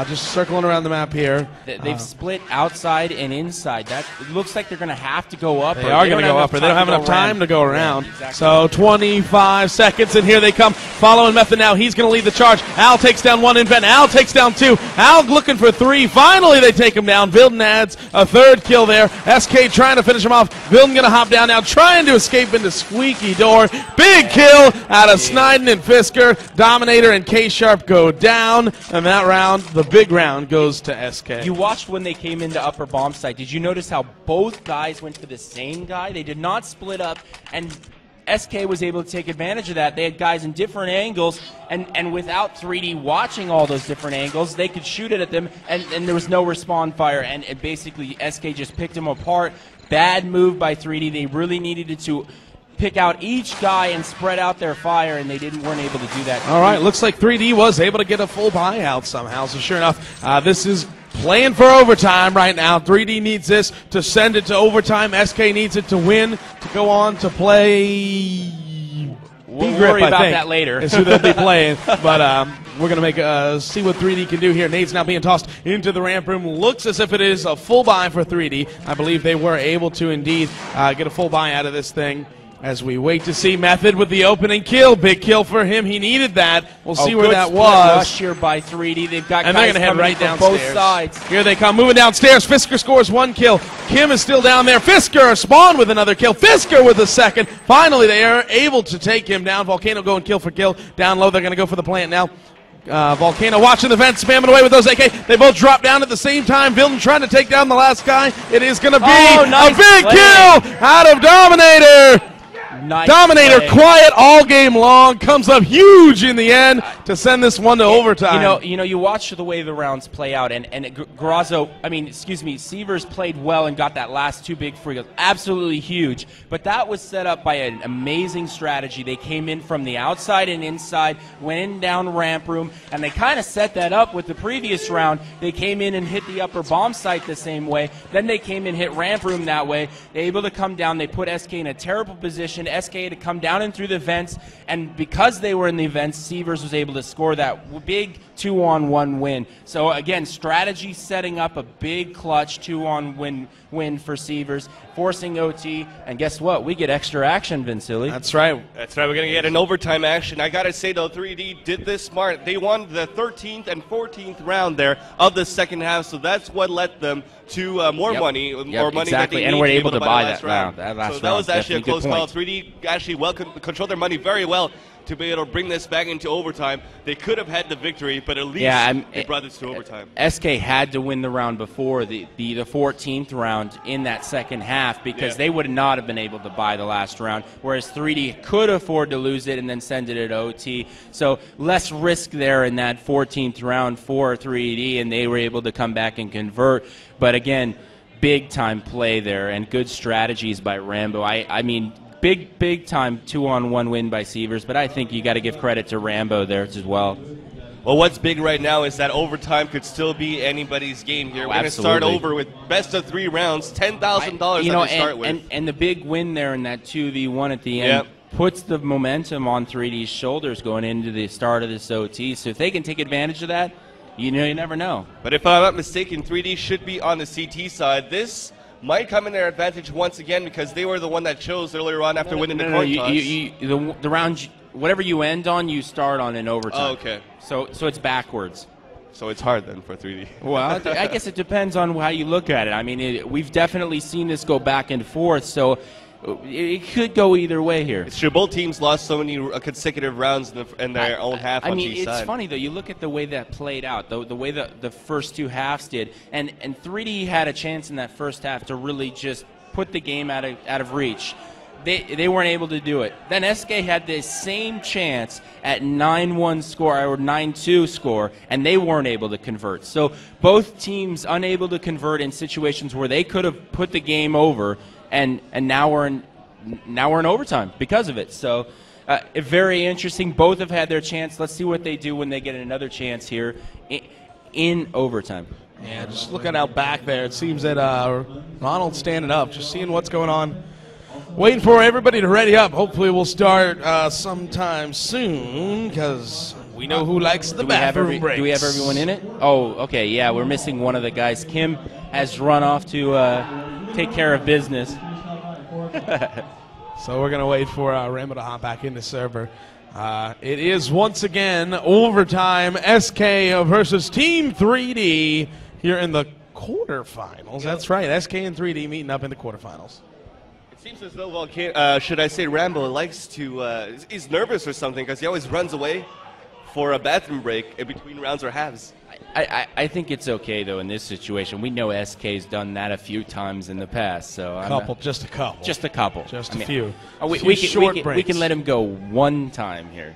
Just circling around the map here. They've split outside and inside. That it looks like they're going to have to go up. They are going to go up, but they don't have enough time to go around. Yeah, exactly. So 25 seconds, and here they come. Following Method now. He's going to lead the charge. Al takes down 1 invent. Al takes down 2. Al looking for 3. Finally, they take him down. Vilden adds a 3rd kill there. SK trying to finish him off. Vilden going to hop down now, trying to escape into squeaky door. Big kill out of Snajdan and Fisker. Dominator and Ksharp go down, and that round, the big round, goes to SK. You watched when they came into upper bomb site. Did you notice how both guys went for the same guy? They did not split up, and SK was able to take advantage of that. They had guys in different angles, and without 3D watching all those different angles, they could shoot it at them, and there was no respawn fire, and basically SK just picked them apart. Bad move by 3D. They really needed to pick out each guy and spread out their fire, and they weren't able to do that. All right, looks like 3D was able to get a full buyout somehow. So sure enough, this is playing for overtime right now. 3D needs this to send it to overtime. SK needs it to win to go on to play. We'll worry about that later. Is who they'll be playing, but we're going to make see what 3D can do here. Nade's now being tossed into the ramp room. Looks as if it is a full buy for 3D. I believe they were able to indeed get a full buy out of this thing. As we wait to see Method with the opening kill. Big kill for him. He needed that. We'll see where that was. Rush here by 3D. They've got and they're going to head right downstairs. Both sides. Here they come, moving downstairs. Fisker scores 1 kill. Kim is still down there. Fisker, Spawn with another kill. Fisker with a 2nd. Finally, they are able to take him down. Volcano going kill for kill. Down low, they're going to go for the plant now. Volcano watching the vent, spamming away with those AK. They both drop down at the same time. Vilden trying to take down the last guy. It is going to be nice a big play. kill out of Dominator. Nice Dominator play. quiet all game long, comes up huge in the end to send this one to overtime. You watch the way the rounds play out, and Garozzo, Sievers played well and got that last 2 big free goals. Absolutely huge. But that was set up by an amazing strategy. They came in from the outside and inside, went in down ramp room, and they kind of set that up with the previous round. They came in and hit the upper bomb site the same way. Then they came and hit ramp room that way. They were able to come down. They put SK in a terrible position. SK to come down and through the vents, and because they were in the vents, Sievers was able to score that big 2-on-1 win. So again, strategy setting up a big clutch 2-on-1 win for Sievers, forcing OT, and guess what? We get extra action, Vansilli. That's right. That's right. We're going to get an overtime action. I got to say, though, 3D did this smart. They won the 13th and 14th round there of the second half, so that's what led them to more money, more money that they and need we're to be able to buy that round. round. So that was actually a close call. 3D actually controlled their money very well to be able to bring this back into overtime. They could have had the victory, but at least they brought this to overtime. SK had to win the round before the 14th round in that second half because they would not have been able to buy the last round, whereas 3D could afford to lose it and then send it at OT. So less risk there in that 14th round for 3D, and they were able to come back and convert. But again, big-time play there and good strategies by Rambo. I mean, big time 2-on-1 win by Sievers, but I think you got to give credit to Rambo there as well. Well, what's big right now is that overtime could still be anybody's game here. We're going to start over with best of 3 rounds, $10,000 to start with. And the big win there in that 2v1 at the end puts the momentum on 3D's shoulders going into the start of this OT. So if they can take advantage of that, you never know. But if I'm not mistaken, 3D should be on the CT side. This might come in their advantage once again because they were the one that chose earlier on after winning the coin toss. The round, whatever you end on, you start on in overtime. Oh, okay. So it's backwards. So it's hard then for 3D. Well, I guess it depends on how you look at it. I mean, we've definitely seen this go back and forth, so it could go either way here. It's true. Both teams lost so many consecutive rounds in their own half on each side. It's funny, though. You look at the way that played out, the way the first 2 halves did, and 3D had a chance in that first half to really just put the game out of reach. They weren't able to do it. Then SK had the same chance at 9-1 score or 9-2 score, and they weren't able to convert. So both teams unable to convert in situations where they could have put the game over, and now we're in overtime because of it. So very interesting. Both have had their chance. Let's see what they do when they get another chance here in overtime. Yeah, just looking out back there, it seems that Ronald's standing up, just seeing what's going on. Waiting for everybody to ready up. Hopefully we'll start sometime soon because we know who likes the bathroom breaks. Do we have everyone in it? Oh, okay, yeah, we're missing one of the guys. Kim has run off to take care of business. So we're going to wait for Rambo to hop back in the server. It is once again overtime, SK versus Team 3D here in the quarterfinals. That's right, SK and 3D meeting up in the quarterfinals. Seems as though Volcano, should I say Rambo, likes to, he's nervous or something because he always runs away for a bathroom break in between rounds or halves. I think it's okay, though, in this situation. We know SK's done that a few times in the past. So just a couple. Just a couple. Just a few. We can let him go one time here.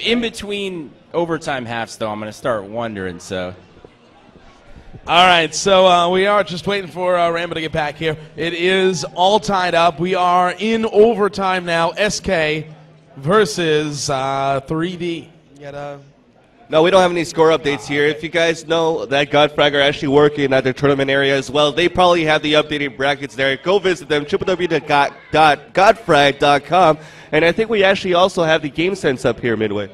In between overtime halves, though, I'm going to start wondering, so... All right, so we are just waiting for Rambo to get back here. It is all tied up. We are in overtime now. SK versus 3D. No, we don't have any score updates here. If you guys know that Godfrey are actually working at the tournament area as well, they probably have the updated brackets there. Go visit them, www.godfrag.com. And I think we actually also have the game sense up here, Midway.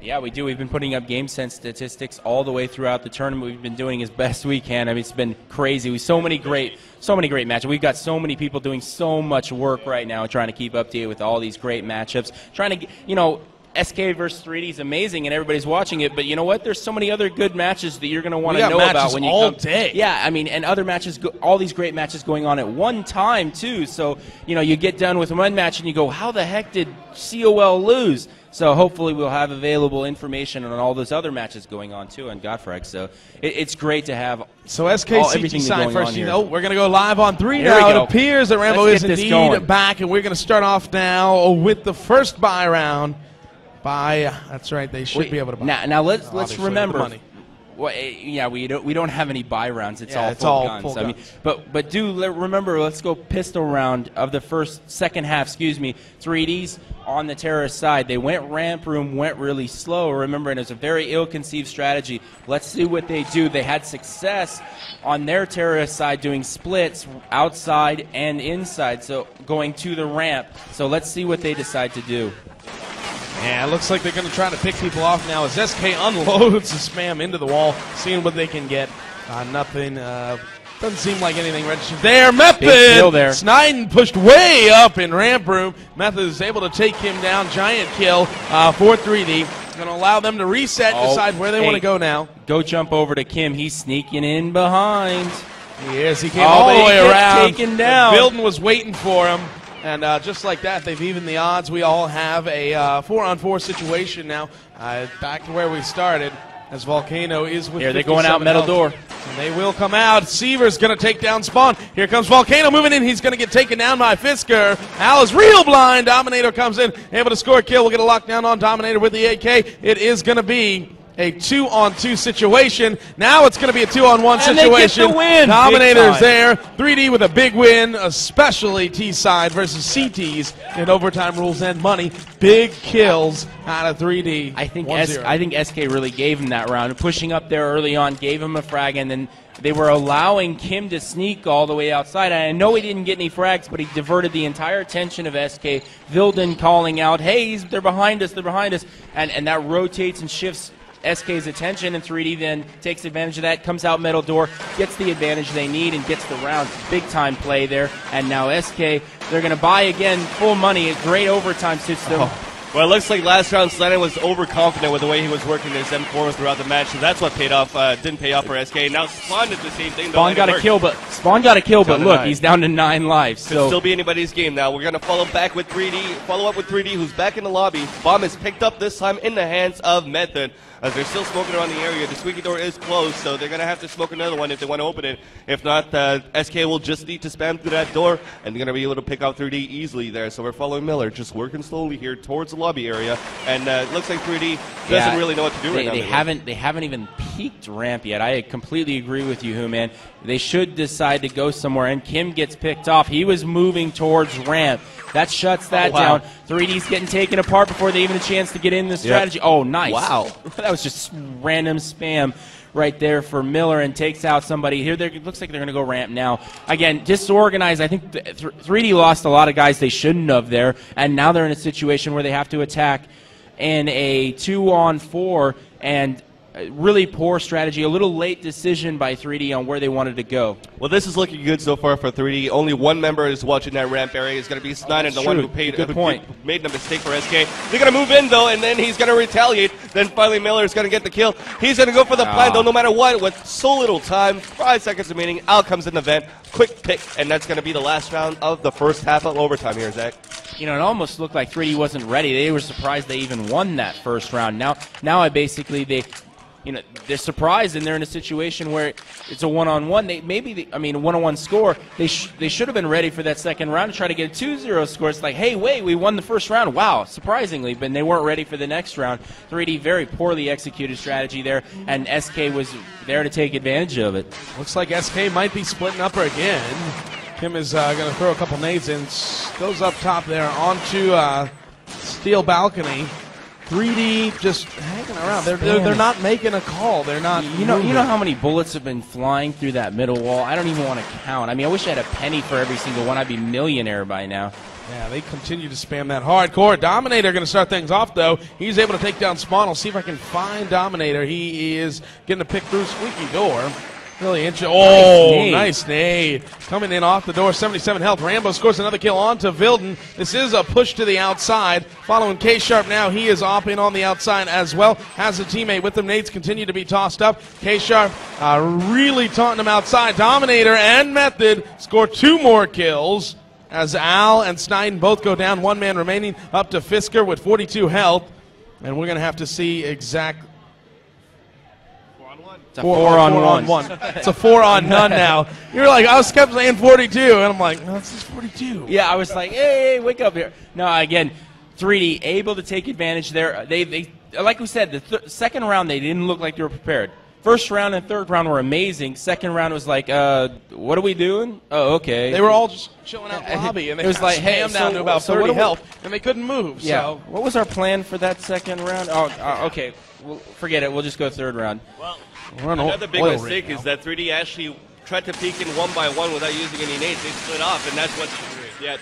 Yeah, we do. We've been putting up game sense statistics all the way throughout the tournament. We've been doing as best we can. I mean, it's been crazy. So many great matchups. We've got so many people doing so much work right now, trying to keep up to date with all these great matchups. Trying to, SK versus 3D is amazing and everybody's watching it, but you know what? There's so many other good matches that you're going to want to know about when you all come. Day. Yeah, I mean, and other matches, all these great matches going on at one time too. So you get done with one match and you go, how the heck did COL lose? So hopefully we'll have available information on all those other matches going on too on Godfrey. So it's great to have. So SKCT side first, we're going to go live on 3 Here now. we go. It appears that Rambo Let's is get this indeed going. back, and we're going to start off now with the first buy round. That's right, they should be able to buy. Now let's Obviously, remember. with the money. Well, yeah, we don't have any buy rounds. It's Yeah, all it's full guns. full I mean, guns. but remember, let's go pistol round of the second half. 3Ds on the terrorist side. They went ramp room, went really slow. Remember, and it was a very ill-conceived strategy. Let's see what they do. They had success on their terrorist side doing splits outside and inside, so going to the ramp. So let's see what they decide to do. Yeah, it looks like they're going to try to pick people off now as SK unloads the spam into the wall, seeing what they can get. Nothing. Doesn't seem like anything registered there. Method! Big kill there. Snajdan pushed way up in ramp room. Method is able to take him down. Giant kill for 3D. Going to allow them to reset, decide where they want to go now. Go jump over to Kim. He's sneaking in behind. He is. He came all the way around. Taken down. Vilden was waiting for him. And just like that, they've evened the odds. We all have a 4-on-4 situation now. Back to where we started, as Volcano is with. Here they're going out metal door. And they will come out. Sievers going to take down Spawn. Here comes Volcano moving in. He's going to get taken down by Fisker. Al is real blind. Dominator comes in, able to score a kill. We'll get a lockdown on Dominator with the AK. It is going to be a 2-on-2 situation. Now it's going to be a 2-on-1 situation. They get the win. Dominator's there. 3D with a big win, especially T-side versus CTs in overtime rules and money. Big kills out of 3D. I think SK really gave him that round. Pushing up there early on, gave him a frag, and then they were allowing Kim to sneak all the way outside. And I know he didn't get any frags, but he diverted the entire attention of SK. Vilden calling out, hey, they're behind us, and that rotates and shifts SK's attention, and 3D then takes advantage of that, comes out metal door, gets the advantage they need, and gets the round. Big time play there. And now SK, they're going to buy again full money. A great overtime system. Well, it looks like last round Snajdan was overconfident with the way he was working his M4 throughout the match, so that's what paid off. Didn't pay off for SK. Now Spawn did the same thing. Spawn got a kill, but look, he's down to 9 lives. Could still be anybody's game now. We're going to follow up with 3D, who's back in the lobby. Bomb is picked up this time in the hands of Method. As they're still smoking around the area, the squeaky door is closed, so they're going to have to smoke another one if they want to open it. If not, SK will just need to spam through that door, and they're going to be able to pick out 3D easily there. So we're following Miller, just working slowly here towards the lobby area, and it looks like 3D doesn't really know what to do right now. They haven't even peaked ramp yet. I completely agree with you, man. They should decide to go somewhere, and Kim gets picked off. He was moving towards ramp. That shuts that down. 3D's getting taken apart before they even had a chance to get in the strategy. Yep. Oh, nice. Wow. That was just random spam right there for Miller, and takes out somebody. Here, it looks like they're going to go ramp now. Again, disorganized. I think 3D lost a lot of guys they shouldn't have there, and now they're in a situation where they have to attack in a 2-on-4, and really poor strategy. A little late decision by 3D on where they wanted to go. Well, this is looking good so far for 3D. Only one member is watching that ramp area. It's going to be Snajdan, the one who made the mistake for SK. They're going to move in, though, and then he's going to retaliate. Then finally Miller is going to get the kill. He's going to go for the plant, though, no matter what. With so little time, 5 seconds remaining, Al comes in the vent. Quick pick, and that's going to be the last round of the first half of overtime here, Zach. It almost looked like 3D wasn't ready. They were surprised they even won that first round. Now they're surprised, and they're in a situation where it's a one-on-one. A one-on-one score. They should have been ready for that second round to try to get a 2-0 score. It's like, hey, wait, we won the first round. Wow, surprisingly, but they weren't ready for the next round. 3D, very poorly executed strategy there, and SK was there to take advantage of it. Looks like SK might be splitting up again. Kim is going to throw a couple nades in. Goes up top there onto steel balcony. 3D just hanging around. They're not making a call. They're not. You know how many bullets have been flying through that middle wall? I don't even want to count. I wish I had a penny for every single one. I'd be millionaire by now. Yeah, they continue to spam that hardcore. Dominator going to start things off, though. He's able to take down Spawn. I'll see if I can find Dominator. He is getting to pick through squeaky door. Really interesting. Oh, Nice nade. Coming in off the door, 77 health. Rambo scores another kill onto Vilden. This is a push to the outside. Following Ksharp now. He is off in on the outside as well. Has a teammate with him. Nades continue to be tossed up. Ksharp really taunting him outside. Dominator and Method score 2 more kills as Al and Snajdan both go down. 1 man remaining up to Fisker with 42 health. And we're going to have to see exact. It's a 4-on-1. It's a 4-on-none now. You're like, I was kept saying 42, and I'm like, no, this is 42. Yeah, I was like, hey, wake up here. No, again, 3D able to take advantage there. They like we said, the second round they didn't look like they were prepared. First round and third round were amazing. Second round was like, what are we doing? Oh, okay. They were all just chilling out in the lobby, and they was like, hey, down to about 30 health, and they couldn't move. Yeah. So. What was our plan for that second round? Oh, okay. We'll forget it. We'll just go third round. Well, another big mistake is that 3D actually tried to peek in 1 by 1 without using any nades. They split off, and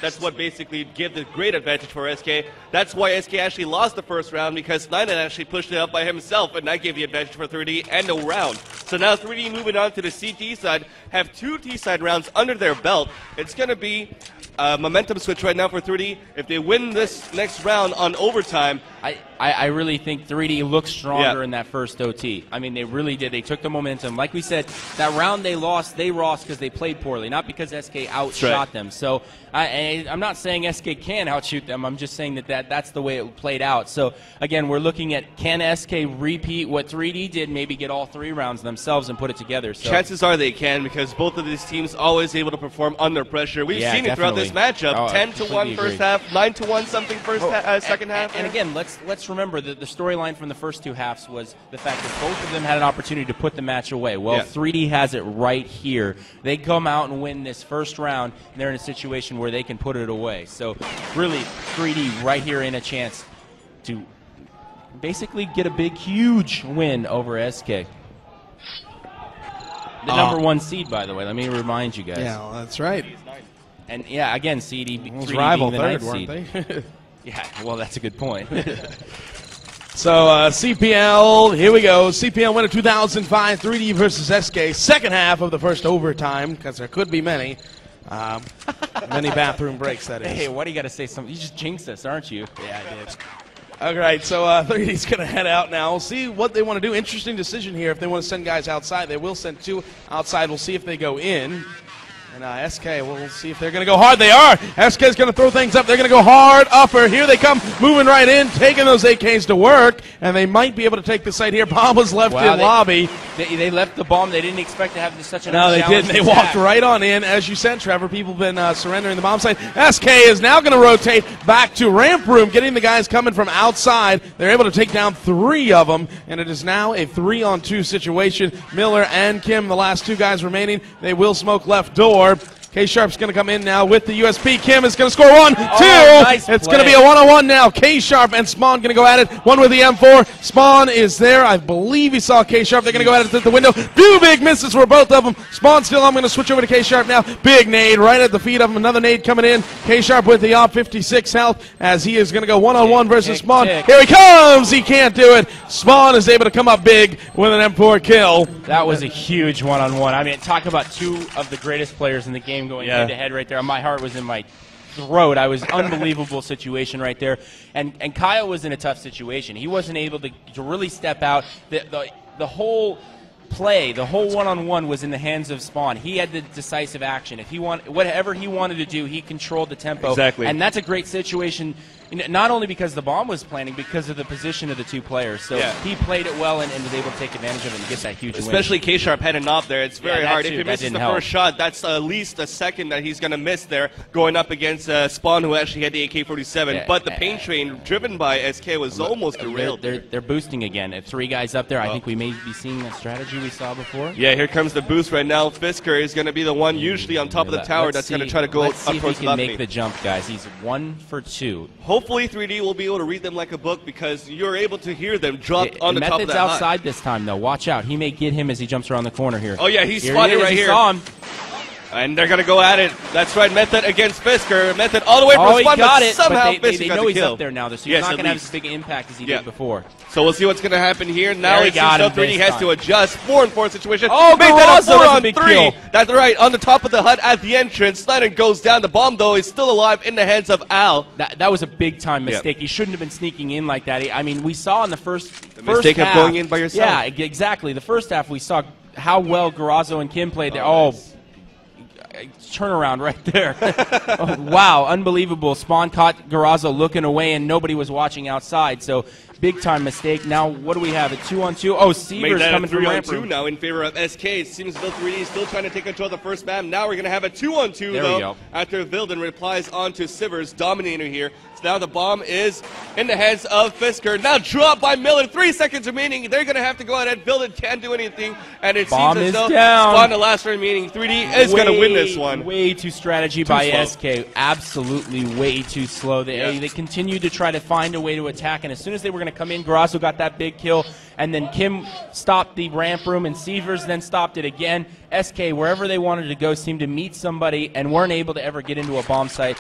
that's what basically gave the great advantage for SK. That's why SK actually lost the first round, because Snajdan actually pushed it up by himself, and that gave the advantage for 3D and a round. So now 3D moving on to the CT side, have 2 T-side rounds under their belt. It's going to be a momentum switch right now for 3D. If they win this next round on overtime, I really think 3D looked stronger in that first OT. I mean, they really did. They took the momentum. Like we said, that round they lost because they played poorly, not because SK outshot them. So I'm not saying SK can outshoot them. I'm just saying that's the way it played out. So, again, we're looking at, can SK repeat what 3D did, maybe get all 3 rounds themselves and put it together? So chances are they can, because both of these teams always able to perform under pressure. We've seen it throughout this matchup. 10-1 first half, 9-1 something second half. And again, let's remember that the storyline from the first 2 halves was the fact that both of them had an opportunity to put the match away. Well, 3D has it right here. They come out and win this first round, and they're in a situation where they can put it away. So really, 3D right here in a chance to basically get a big, huge win over SK. The number 1 seed, by the way. Let me remind you guys. Yeah, well, that's right. And yeah, again, CD rival being the third, 9th weren't seed. they? Yeah, well, that's a good point. So CPL, here we go. CPL Winter 2005, 3D versus SK. Second half of the first overtime, because there could be many. Many bathroom breaks, that is. Hey, why do you got to say something? You just jinxed us, aren't you? Yeah, I did. All right, so 3D's going to head out now. We'll see what they want to do. Interesting decision here. If they want to send guys outside, they will send 2 outside. We'll see if they go in. And SK, we'll see if they're going to go hard. They are. SK's going to throw things up. They're going to go hard upper. Here they come, moving right in, taking those AKs to work, and they might be able to take the site here. Bomb was left in lobby. They left the bomb. They didn't expect to have such a No, they didn't. They walked right on in. As you said, Trevor, people have been surrendering the bomb site. SK is now going to rotate back to ramp room, getting the guys coming from outside. They're able to take down 3 of them, and it is now a 3-on-2 situation. Miller and Kim, the last 2 guys remaining, they will smoke left door. Ksharp's going to come in now with the USP. Kim is going to score 1, 2. Nice it's play. going to be a 1-on-1 now. Ksharp and Spawn going to go at it. One with the M4. Spawn is there. I believe he saw Ksharp. They're going to go at it at the window. 2 big misses for both of them. Spawn still. I'm going to switch over to Ksharp now. Big nade right at the feet of him. Another nade coming in. Ksharp with the op 56 health as he is going to go 1-on-1 versus Spawn. Here he comes. He can't do it. Spawn is able to come up big with an M4 kill. That was a huge 1-on-1. I mean, talk about 2 of the greatest players in the game going head-to-head right there. My heart was in my throat. I was unbelievable situation right there. And Kyle was in a tough situation. He wasn't able to really step out. The whole play, the whole 1-on-1 was in the hands of Spawn. He had the decisive action. If he whatever he wanted to do, he controlled the tempo. Exactly. And that's a great situation, not only because the bomb was planning, because of the position of the 2 players. So he played it well and was able to take advantage of it and get that huge win. Especially Ksharp heading off there. It's very hard. If he misses the first shot, that's at least a second that he's going to miss there going up against Spawn, who actually had the AK-47. Yeah. But the pain train driven by SK was almost derailed. They're boosting again. At 3 guys up there, I think we may be seeing that strategy we saw before. Yeah, here comes the boost right now. Fisker is going to be the one usually on top of the tower that's going to try to go up towards the balcony. Let's see if he can make the jump, guys. He's 1 for 2. Hopefully 3D will be able to read them like a book, because you're able to hear them drop on the top of Method's that outside this time, though. Watch out. He may get him as he jumps around the corner here. Oh, yeah, he's spotted right here. Saw him. And they're going to go at it. That's right, Method against Fisker. Method all the way from he Spawn, got but it. somehow But they Fisker got know the he's kill. up there now, so he's Yes, not at going to have least. as big an impact as he Yeah. did before. So we'll see what's going to happen here. Now There he it got seems him 3D this has to time. adjust. 4-on-4 situation. Oh, Make that Garozzo was a big 4-on-3. kill. That's right, on the top of the hut at the entrance. Snajdan goes down. The bomb, though, is still alive in the hands of Al. That was a big-time mistake. He shouldn't have been sneaking in like that. I mean, we saw in the first mistake half, of going in by yourself. Yeah, exactly. The first half, we saw how well Garozzo and Kim played there. Oh, nice. turnaround right there. Oh, wow, unbelievable. Spawn caught Garozzo looking away, and nobody was watching outside. So, big-time mistake. Now, what do we have? A 2-on-2. Oh, Made Sievers that a coming from ramp 3-on-2 room. now in favor of SK. It seems Bill 3D is still trying to take control of the first map. Now we're going to have a 2-on-2, There we though, go. after Vilden replies onto Sievers, Dominator here. So now the bomb is in the hands of Fisker. Now dropped by Miller. 3 seconds remaining. They're going to have to go ahead. Vilden can't do anything. And it Bomb seems as is though down. Spawn the last remaining. 3D is going to win this one. Way too strategy by slow. SK. Absolutely way too slow. They continued to try to find a way to attack, and as soon as they were going to come in, Garozzo got that big kill, and then Kim stopped the ramp room, and Sievers then stopped it again. SK, wherever they wanted to go, seemed to meet somebody and weren't able to ever get into a bomb site.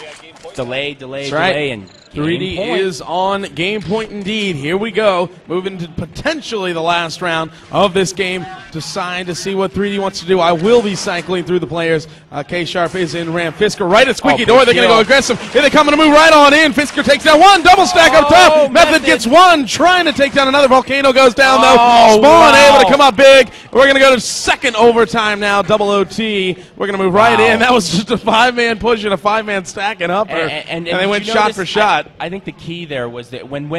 Delay, That's right. and 3D is on game point indeed. Here we go. Moving to potentially the last round of this game. Decide to see what 3D wants to do. I will be cycling through the players. Ksharp is in ramp. Fisker right at squeaky door. They're going to go aggressive. Here they come to move right on in. Fisker takes down one. Double stack up top. Method gets one. Trying to take down another. Volcano goes down though. Spawn able to come up big. We're going to go to second overtime now. Double OT. We're going to move right in. That was just a 5-man push and a 5-man stack and upper. And they went shot for shot. I think the key there was that when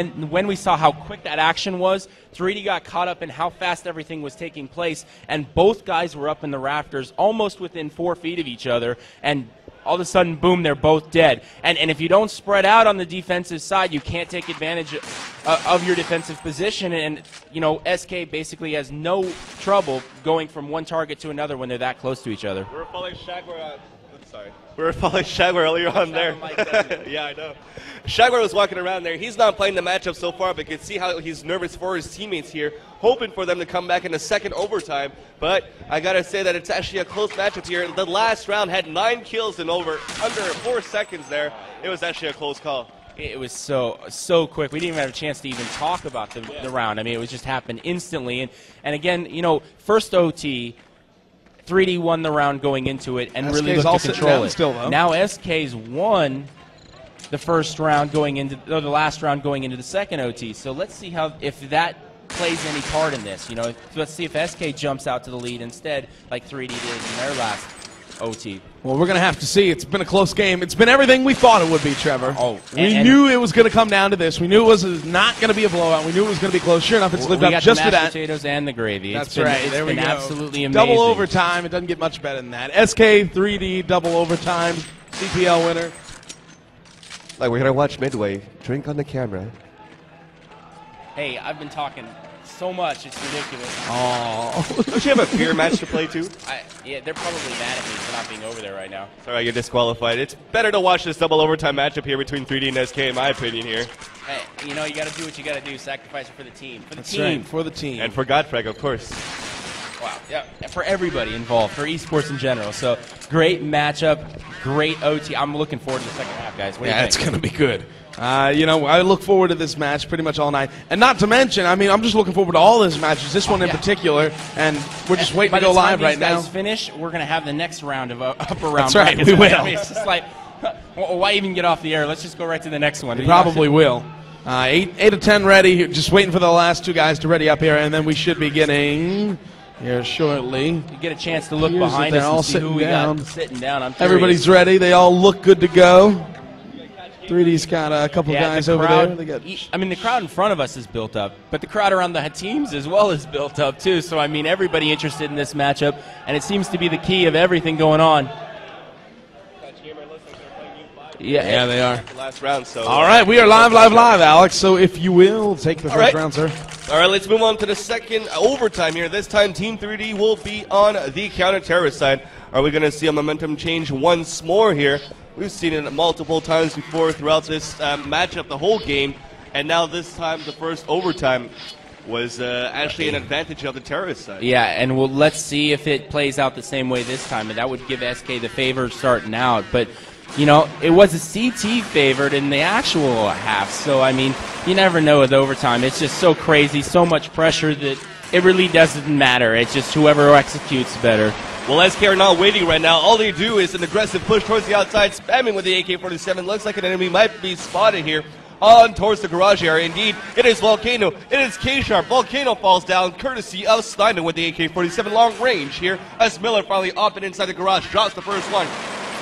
we saw how quick that action was, 3D got caught up in how fast everything was taking place, and both guys were up in the rafters almost within 4 feet of each other, and all of a sudden, boom, they're both dead. And if you don't spread out on the defensive side, you can't take advantage of your defensive position, and, you know, SK basically has no trouble going from one target to another when they're that close to each other. We were following Shagwar. Sorry. We were following Shagwar earlier on there. Yeah, I know. Shagwar was walking around there. He's not playing the matchup so far, but you can see how he's nervous for his teammates here, hoping for them to come back in the second overtime. But I got to say that it's actually a close matchup here. The last round had 9 kills in under 4 seconds there. It was actually a close call. It was so quick. We didn't even have a chance to even talk about the round. I mean, it was just happened instantly. And again, you know, first OT, 3D won the round going into it and really looked to control it. Still, though. Now SK's won the first round going into the last round going into the second OT. So let's see if that plays any part in this. You know, let's see if SK jumps out to the lead instead, like 3D did in their last OT. Well, we're going to have to see. It's been a close game. It's been everything we thought it would be, Trevor. We knew it was going to come down to this. We knew it was not going to be a blowout. We knew it was going to be close. Sure enough, it's lived up just to that. Potatoes and the gravy. That's right. It's there we been go. absolutely amazing. Double overtime. It doesn't get much better than that. SK 3D double overtime. CPL winner. Like, we're going to watch Midway. Drink on the camera. Hey, I've been talking so much, it's ridiculous. Oh. Don't you have a peer match to play too? Yeah, they're probably mad at me for not being over there right now. Sorry, you're disqualified. It's better to watch this double overtime matchup here between 3D and SK, in my opinion here. Hey, you know, you got to do what you got to do. Sacrifice it for the team. For the That's team. right, for the team. And for Godfrey, of course. Wow. Yeah. For everybody involved, for esports in general. So great matchup, great OT. I'm looking forward to the second half, guys. What do you think? It's going to be good. You know, I look forward to this match pretty much all night. And not to mention, I mean, I'm just looking forward to all these matches, this one in particular, and we're just waiting to go live right now. By the time these guys finish, we're going to have the next round of upper round. That's right, brackets. we will. I mean, it's just like, well, why even get off the air? Let's just go right to the next one. We probably will. 8 of 10 ready, just waiting for the last two guys to ready up here, and then we should be getting here shortly. You get a chance to look behind us and see who we got sitting down. I'm curious. Everybody's ready. They all look good to go. 3D's got a couple guys over there. They got I mean, the crowd in front of us is built up, but the crowd around the teams as well is built up too. So, I mean, everybody interested in this matchup, and it seems to be the key of everything going on. Yeah, they are. Last round, so. All right, we are live, Alex. So if you will, take the first round, sir. All right, let's move on to the second overtime here. This time, Team 3D will be on the counter-terrorist side. Are we going to see a momentum change once more here? We've seen it multiple times before throughout this matchup, the whole game, and now this time, the first overtime. was actually an advantage of the terrorist side. Yeah, and let's see if it plays out the same way this time, and that would give SK the favor starting out. But, you know, it was a CT favored in the actual half, so, I mean, you never know with overtime. It's just so crazy, so much pressure that it really doesn't matter. It's just whoever executes better. Well, SK are not waiting right now. All they do is an aggressive push towards the outside, spamming with the AK-47. Looks like an enemy might be spotted here on towards the garage area. Indeed, it is Volcano. It is Ksharp. Volcano falls down courtesy of Snajdan with the AK-47 long range here as Miller finally opted inside the garage. Drops the first one.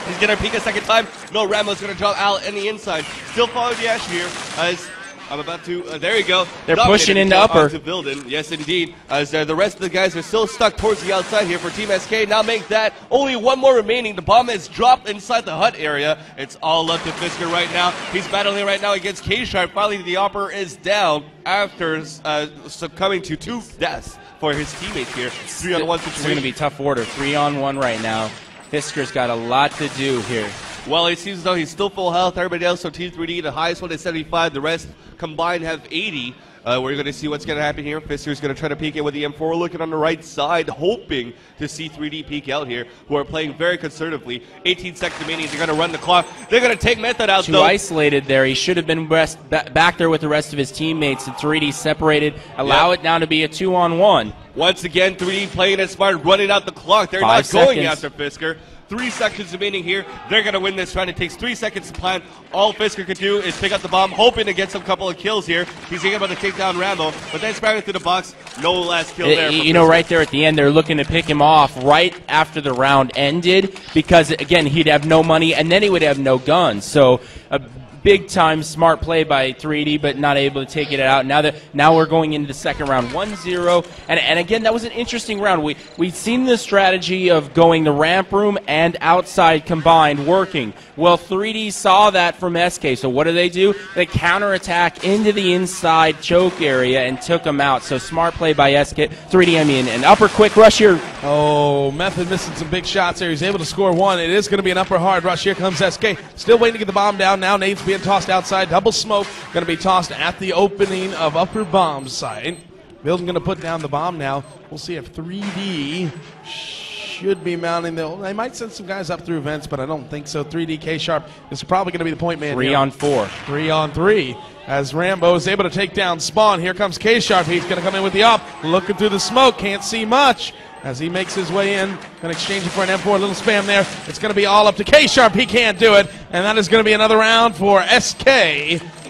He's going to peek a second time. No, Rambo's going to drop out in the inside. Still following the ash here as I'm about to, there you go. They're pushing into upper. To Vilden. Yes, indeed. As the rest of the guys are still stuck towards the outside here for Team SK. Now make that only one more remaining. The bomb has dropped inside the hut area. It's all up to Fisker right now. He's battling right now against Ksharp. Finally, the upper is down after succumbing to 2 deaths for his teammates here. 3-on-1 situation. It's going to be tough order. 3-on-1 right now. Fisker's got a lot to do here. Well, it seems as though he's still full health. Everybody else on Team 3D, the highest one is 75. The rest combined have 80. We're going to see what's going to happen here. Fisker's going to try to peek in with the M4, looking on the right side, hoping to see 3D peek out here, who are playing very conservatively. 18 seconds remaining. They're going to run the clock. They're going to take Method out, Too though. isolated there. He should have been back there with the rest of his teammates. And 3D separated. Allow it now to be a 2-on-1. Once again, 3D playing it smart, running out the clock. They're 5 not going seconds. after Fisker. 3 seconds remaining here. They're going to win this round. It takes 3 seconds to plan. All Fisker could do is pick up the bomb, hoping to get some couple of kills here. He's able to take down Rambo, but then spamming through the box. No last kill there. You know, right there at the end, they're looking to pick him off right after the round ended because, again, he'd have no money and then he would have no guns. So a big-time smart play by 3D, but not able to take it out. Now we're going into the second round, 1-0. And again, that was an interesting round. We'd seen the strategy of going the ramp room and outside combined working. Well, 3D saw that from SK, so what do? They counterattack into the inside choke area and took him out. So smart play by SK. 3D, I mean, an upper quick rush here. Oh, Method missing some big shots there. He's able to score one. It is going to be an upper hard rush. Here comes SK. Still waiting to get the bomb down. Now Nate's being tossed outside. Double smoke going to be tossed at the opening of upper bomb site. Vilden going to put down the bomb now. We'll see if 3D should be mounting. They might send some guys up through vents, but I don't think so. 3D Ksharp is probably going to be the point man. 3-on-4. 3-on-3. As Rambo is able to take down Spawn. Here comes Ksharp. He's going to come in with the up. Looking through the smoke. Can't see much. As he makes his way in, going to exchange it for an M4, a little spam there. It's going to be all up to Ksharp. He can't do it, and that is going to be another round for SK.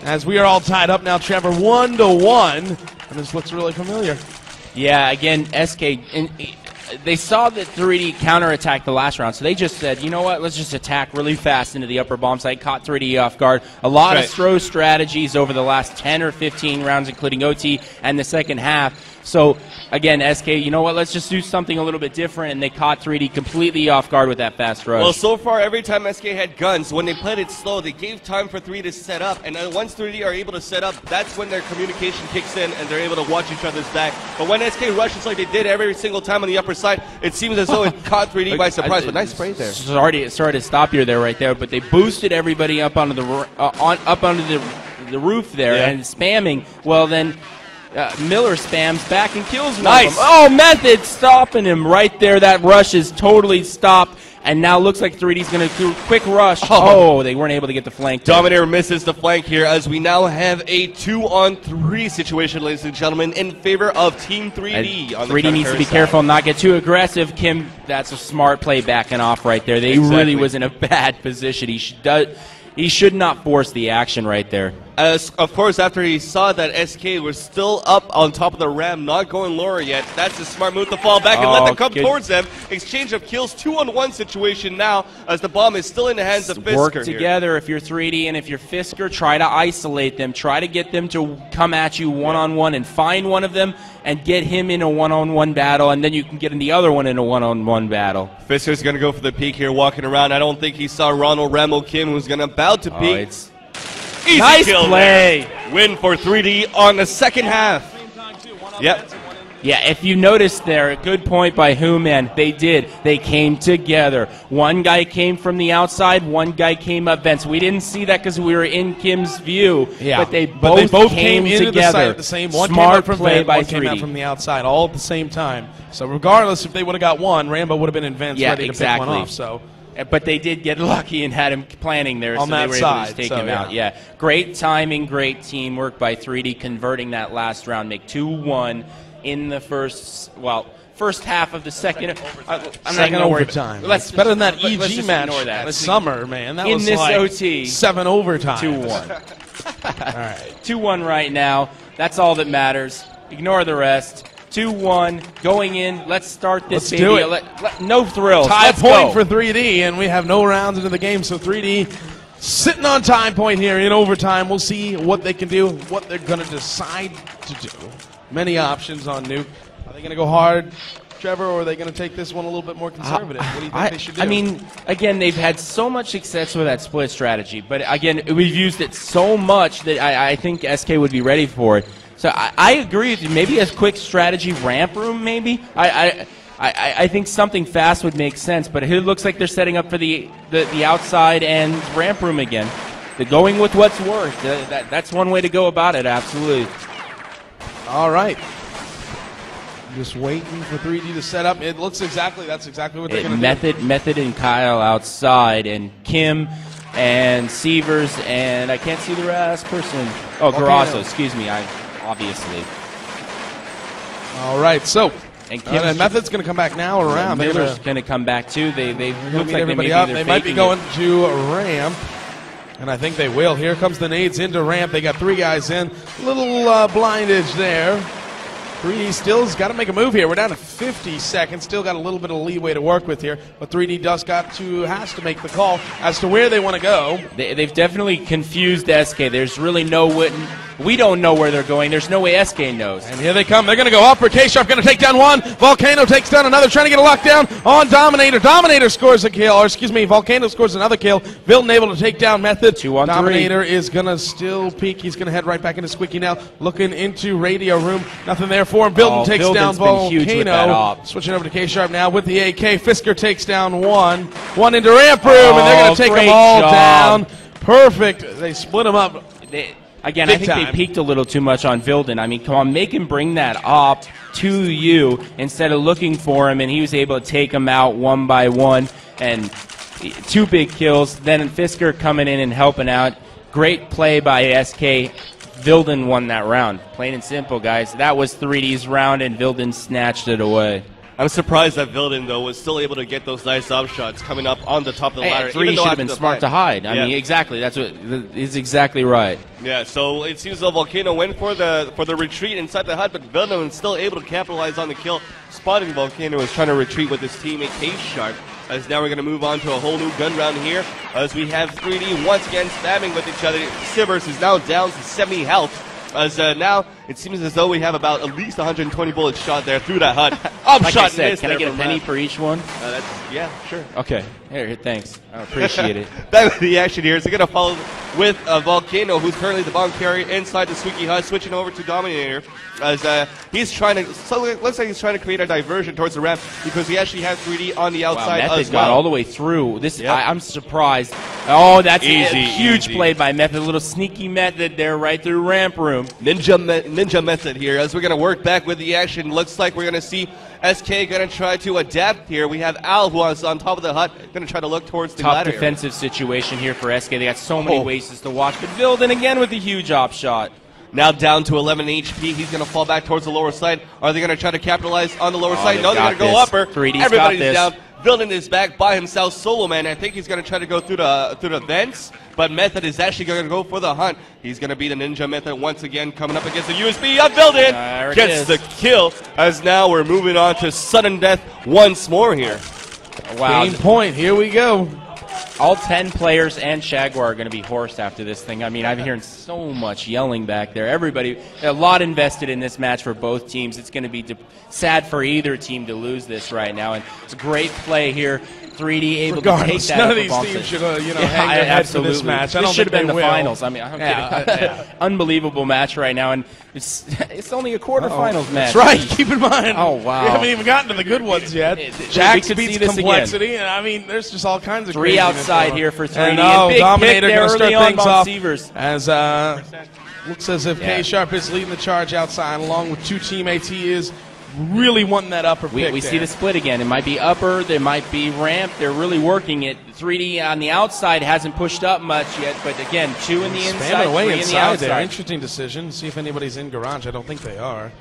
As we are all tied up now, Trevor, 1-1, and this looks really familiar. Yeah, again, SK, they saw that 3D counterattacked the last round, so they just said, you know what, let's just attack really fast into the upper bomb site, caught 3D off guard. A lot of throw strategies over the last 10 or 15 rounds, including OT and the second half. So, again, SK, you know what, let's just do something a little bit different, and they caught 3D completely off guard with that fast rush. Well, so far, every time SK had guns, when they played it slow, they gave time for 3D to set up, and then once 3D are able to set up, that's when their communication kicks in, and they're able to watch each other's back. But when SK rushes like they did every single time on the upper side, it seems as though it caught 3D by surprise, but nice spray there. Sorry to stop you there right there, but they boosted everybody up onto the roof there and spamming. Well, then Miller spams back and kills one of them. Oh, Method stopping him right there. That rush is totally stopped. And now looks like 3D's going to do a quick rush. Oh, they weren't able to get the flank. Dominator misses the flank here as we now have a 2-on-3 situation, ladies and gentlemen, in favor of Team 3D. And 3D needs to be careful and not get too aggressive. Kim, that's a smart play backing off right there. They really was in a bad position. He should not force the action right there. As, of course, after he saw that SK was still up on top of the ram, not going lower yet, that's a smart move to fall back and let them come towards them. Exchange of kills, 2-on-1 situation now as the bomb is still in the hands of Fisker. Work together if you're 3D and if you're Fisker, try to isolate them. Try to get them to come at you one-on-one and find one of them and get him in a one-on-one battle, and then you can get in the other one in a one-on-one battle. Fisker's going to go for the peek here, walking around. I don't think he saw Ronald Rambo Kim, who's going to about to peek. Easy nice play. There. Win for 3D on the second half. Yep. Yeah, if you noticed there, a good point by Nguyen. They did. They came together. One guy came from the outside, one guy came up vents. We didn't see that because we were in Kim's view. Yeah, but they both came into together. the site at the same. One Smart came out from play vent, by one came 3D. out from the outside, all at the same time. So regardless, if they would have got one, Rambo would have been in vents ready to pick one off. So. But they did get lucky and had him planning there, On so that they were side, able to just take so, him yeah. out. Yeah, great timing, great teamwork by 3D, converting that last round, make 2-1 in the first half of the second. Second overtime. It's better than that let's EG just match ignore that. at Summer, man. That in was this like OT, 7 overtime. 2-1. All right. 2-1 right now. That's all that matters. Ignore the rest. 2-1 going in. Let's start this. Let's do it. No thrills. Tie Let's point go. for 3D, and we have no rounds into the game, so 3D sitting on time point here in overtime. We'll see what they can do, what they're going to decide to do. Many options on Nuke. Are they going to go hard, Trevor, or are they going to take this one a little bit more conservative? What do you think they should do? I mean, again, they've had so much success with that split strategy, but again, we've used it so much that I think SK would be ready for it. So I agree with you. Maybe a quick strategy ramp room, maybe. I think something fast would make sense, but it looks like they're setting up for the outside and ramp room again. They're going with what's worked. That's one way to go about it, absolutely. All right. Just waiting for 3D to set up. It looks that's exactly what they're going to do. Method and Kyle outside, and Kim and Sievers, and I can't see the last person. Oh, Garozzo, excuse me, obviously. All right, so and Method's going to come back now around. Miller's going to come back too. They look like everybody they up. They might be going it. to ramp, and I think they will. Here comes the nades into ramp. They got 3 guys in. A little blindage there. 3D still's got to make a move here. We're down to 50 seconds. Still got a little bit of leeway to work with here, but 3D has to make the call as to where they want to go. They've definitely confused SK. There's really we don't know where they're going. There's no way SK knows. And here they come. They're going to go up. Ksharp going to take down one. Volcano takes down another, trying to get a lockdown on Dominator. Dominator scores a kill, or excuse me, Volcano scores another kill. Vilden able to take down Method. 2-on-3. Dominator is going to still peek. He's going to head right back into Squeaky now, looking into radio room. Nothing there for him. Vilden takes down Volcano. Switching over to Ksharp now with the AK. Fisker takes down one into ramp room, and they're going to take them all down. Perfect. They split them up. Again, I think they peaked a little too much on Vilden. I mean, come on, make him bring that up to you instead of looking for him, and he was able to take him out one by one, and 2 big kills. Then Fisker coming in and helping out. Great play by SK. Vilden won that round. Plain and simple, guys. That was 3D's round, and Vilden snatched it away. I'm surprised that Vilden, though, was still able to get those nice up shots coming up on the top of the ladder. 3D should have been smart to hide. I mean, exactly. That's what is exactly right. Yeah, so it seems the Volcano went for the retreat inside the hut, but Vilden was still able to capitalize on the kill. Spotting Volcano was trying to retreat with his teammate Ksharp. As now we're going to move on to a whole new gun round here, as we have 3D once again spamming with each other. Sievers is now down to 70 health. As now it seems as though we have about at least 120 bullets shot there through that hut. Like I said, can I get a penny for each one? Yeah, sure. Okay. Here, thanks. I appreciate it. Back with the action here. So going to follow with Volcano, who's currently the bomb carrier inside the Squeaky hut, switching over to Dominator. As he's trying to, so it looks like he's trying to create a diversion towards the ramp because he actually has 3D on the outside Method as well. got all the way through. This, I'm surprised. Oh, that's easy, a huge play by Method. A little sneaky Method there right through ramp room. Ninja Method here as we're going to work back with the action. Looks like we're going to see SK going to try to adapt here. We have Al, who is on top of the hut, going to try to look towards the ladder. Tough defensive situation here for SK. They got so many wastes to watch. But Vilden again with a huge op shot. Now down to 11 HP. He's going to fall back towards the lower side. Are they going to try to capitalize on the lower side? No, they're going to go upper. 3D's Everybody's got this. down. Vilden is back by himself, solo man. I think he's going to try to go through the vents, but Method is actually going to go for the hunt. He's going to be the Ninja Method once again, coming up against the USB of Vilden. Gets the kill, as now we're moving on to sudden death once more here. Wow. Game point. Here we go. All 10 players and Jaguar are going to be horsed after this thing. I mean, I'm hearing so much yelling back there. Everybody, a lot invested in this match for both teams. It's going to be sad for either team to lose this right now. And it's a great play here. 3D able Regardless, to take that none of upper these bomb teams stage. should hang their head for this match. I don't This should have think been the they will. finals. I mean, I'm kidding. Unbelievable match right now, and it's only a quarterfinals match. That's right. Keep in mind. Oh, wow. We haven't even gotten to the good ones yet. We Jax could beats see this complexity, and I mean, there's just all kinds of 3 craziness outside going on. here for 3D. And Big Dominator pick there going to start early on things by off Sievers. as looks as if Ksharp is leading the charge outside, along with 2 teammates. He is really wanting that upper pick. We see the split again. It might be upper, there might be ramp. They're really working it. 3D on the outside hasn't pushed up much yet, but again, 2 in the inside, Spamming away 3 in the inside outside. there. Interesting decision. See if anybody's in garage. I don't think they are.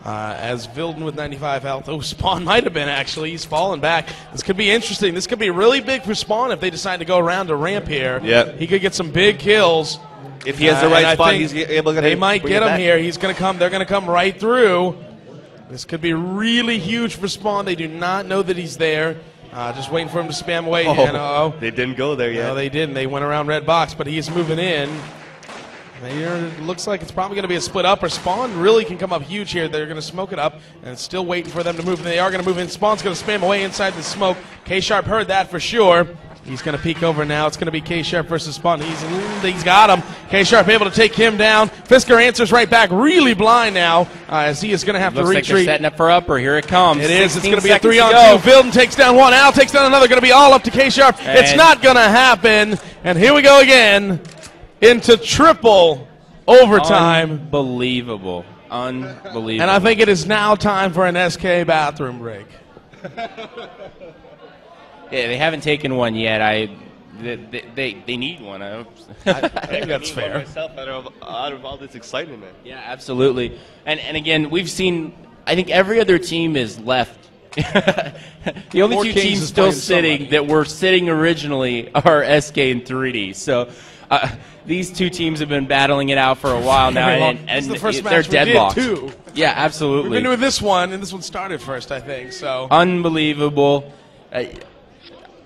As Vilden with 95 health. Oh, Spawn might have been, actually. He's falling back. This could be interesting. This could be really big for Spawn if they decide to go around a ramp here. Yeah. He could get some big kills. If he has the right and I spot, think he's able to They might bring get it him back. here. He's going to come. They're going to come right through. This could be really huge for Spawn. They do not know that he's there. Just waiting for him to spam away. And, They didn't go there yet. no, they didn't. They went around red box, but he's moving in. It looks like it's probably going to be a split up, or Spawn really can come up huge here. They're going to smoke it up, and it's still waiting for them to move. And they are going to move in. Spawn's going to spam away inside the smoke. Ksharp heard that for sure. He's going to peek over now. It's going to be Ksharp versus Spawn. He's got him. Ksharp able to take him down. Fisker answers right back. Really blind now, as he is going to have Looks to like they're retreat. setting up for upper. Here it comes. It is. It's 16 going to be a seconds 3-on-2. to go. Vilden takes down one. Al takes down another. Going to be all up to Ksharp. It's not going to happen. And here we go again into triple overtime. Unbelievable. Unbelievable. And I think it is now time for an SK bathroom break. Yeah, they haven't taken one yet. They need one. I hope. I think that's fair. Myself out of all this excitement, man. Yeah, absolutely. And again, we've seen. I think every other team is left. The only Four 2 Kings teams is still playing sitting somebody. that were sitting originally are SK and 3D. So these 2 teams have been battling it out for a while now, and This is the first they're match we did, deadlocked. too. Yeah, absolutely. We've been doing this one, and this one started first, I think. So Unbelievable.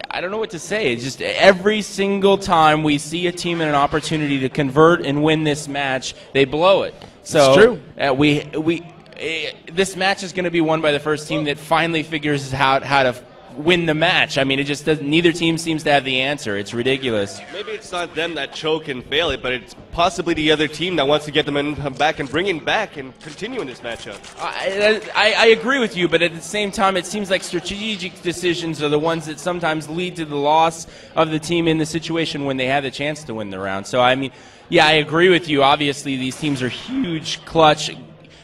I don't know what to say. It's just every single time we see a team in an opportunity to convert and win this match, they blow it. So It's true. This match is going to be won by the first team that finally figures out how to win the match. I mean, it just doesn't. Neither team seems to have the answer. It's ridiculous. Maybe it's not them that choke and fail it, but it's possibly the other team that wants to get them back and bring it back and continue in this matchup. I agree with you, but at the same time, it seems like strategic decisions are the ones that sometimes lead to the loss of the team in the situation when they have the chance to win the round. So, I mean, yeah, I agree with you. Obviously, these teams are huge, clutch.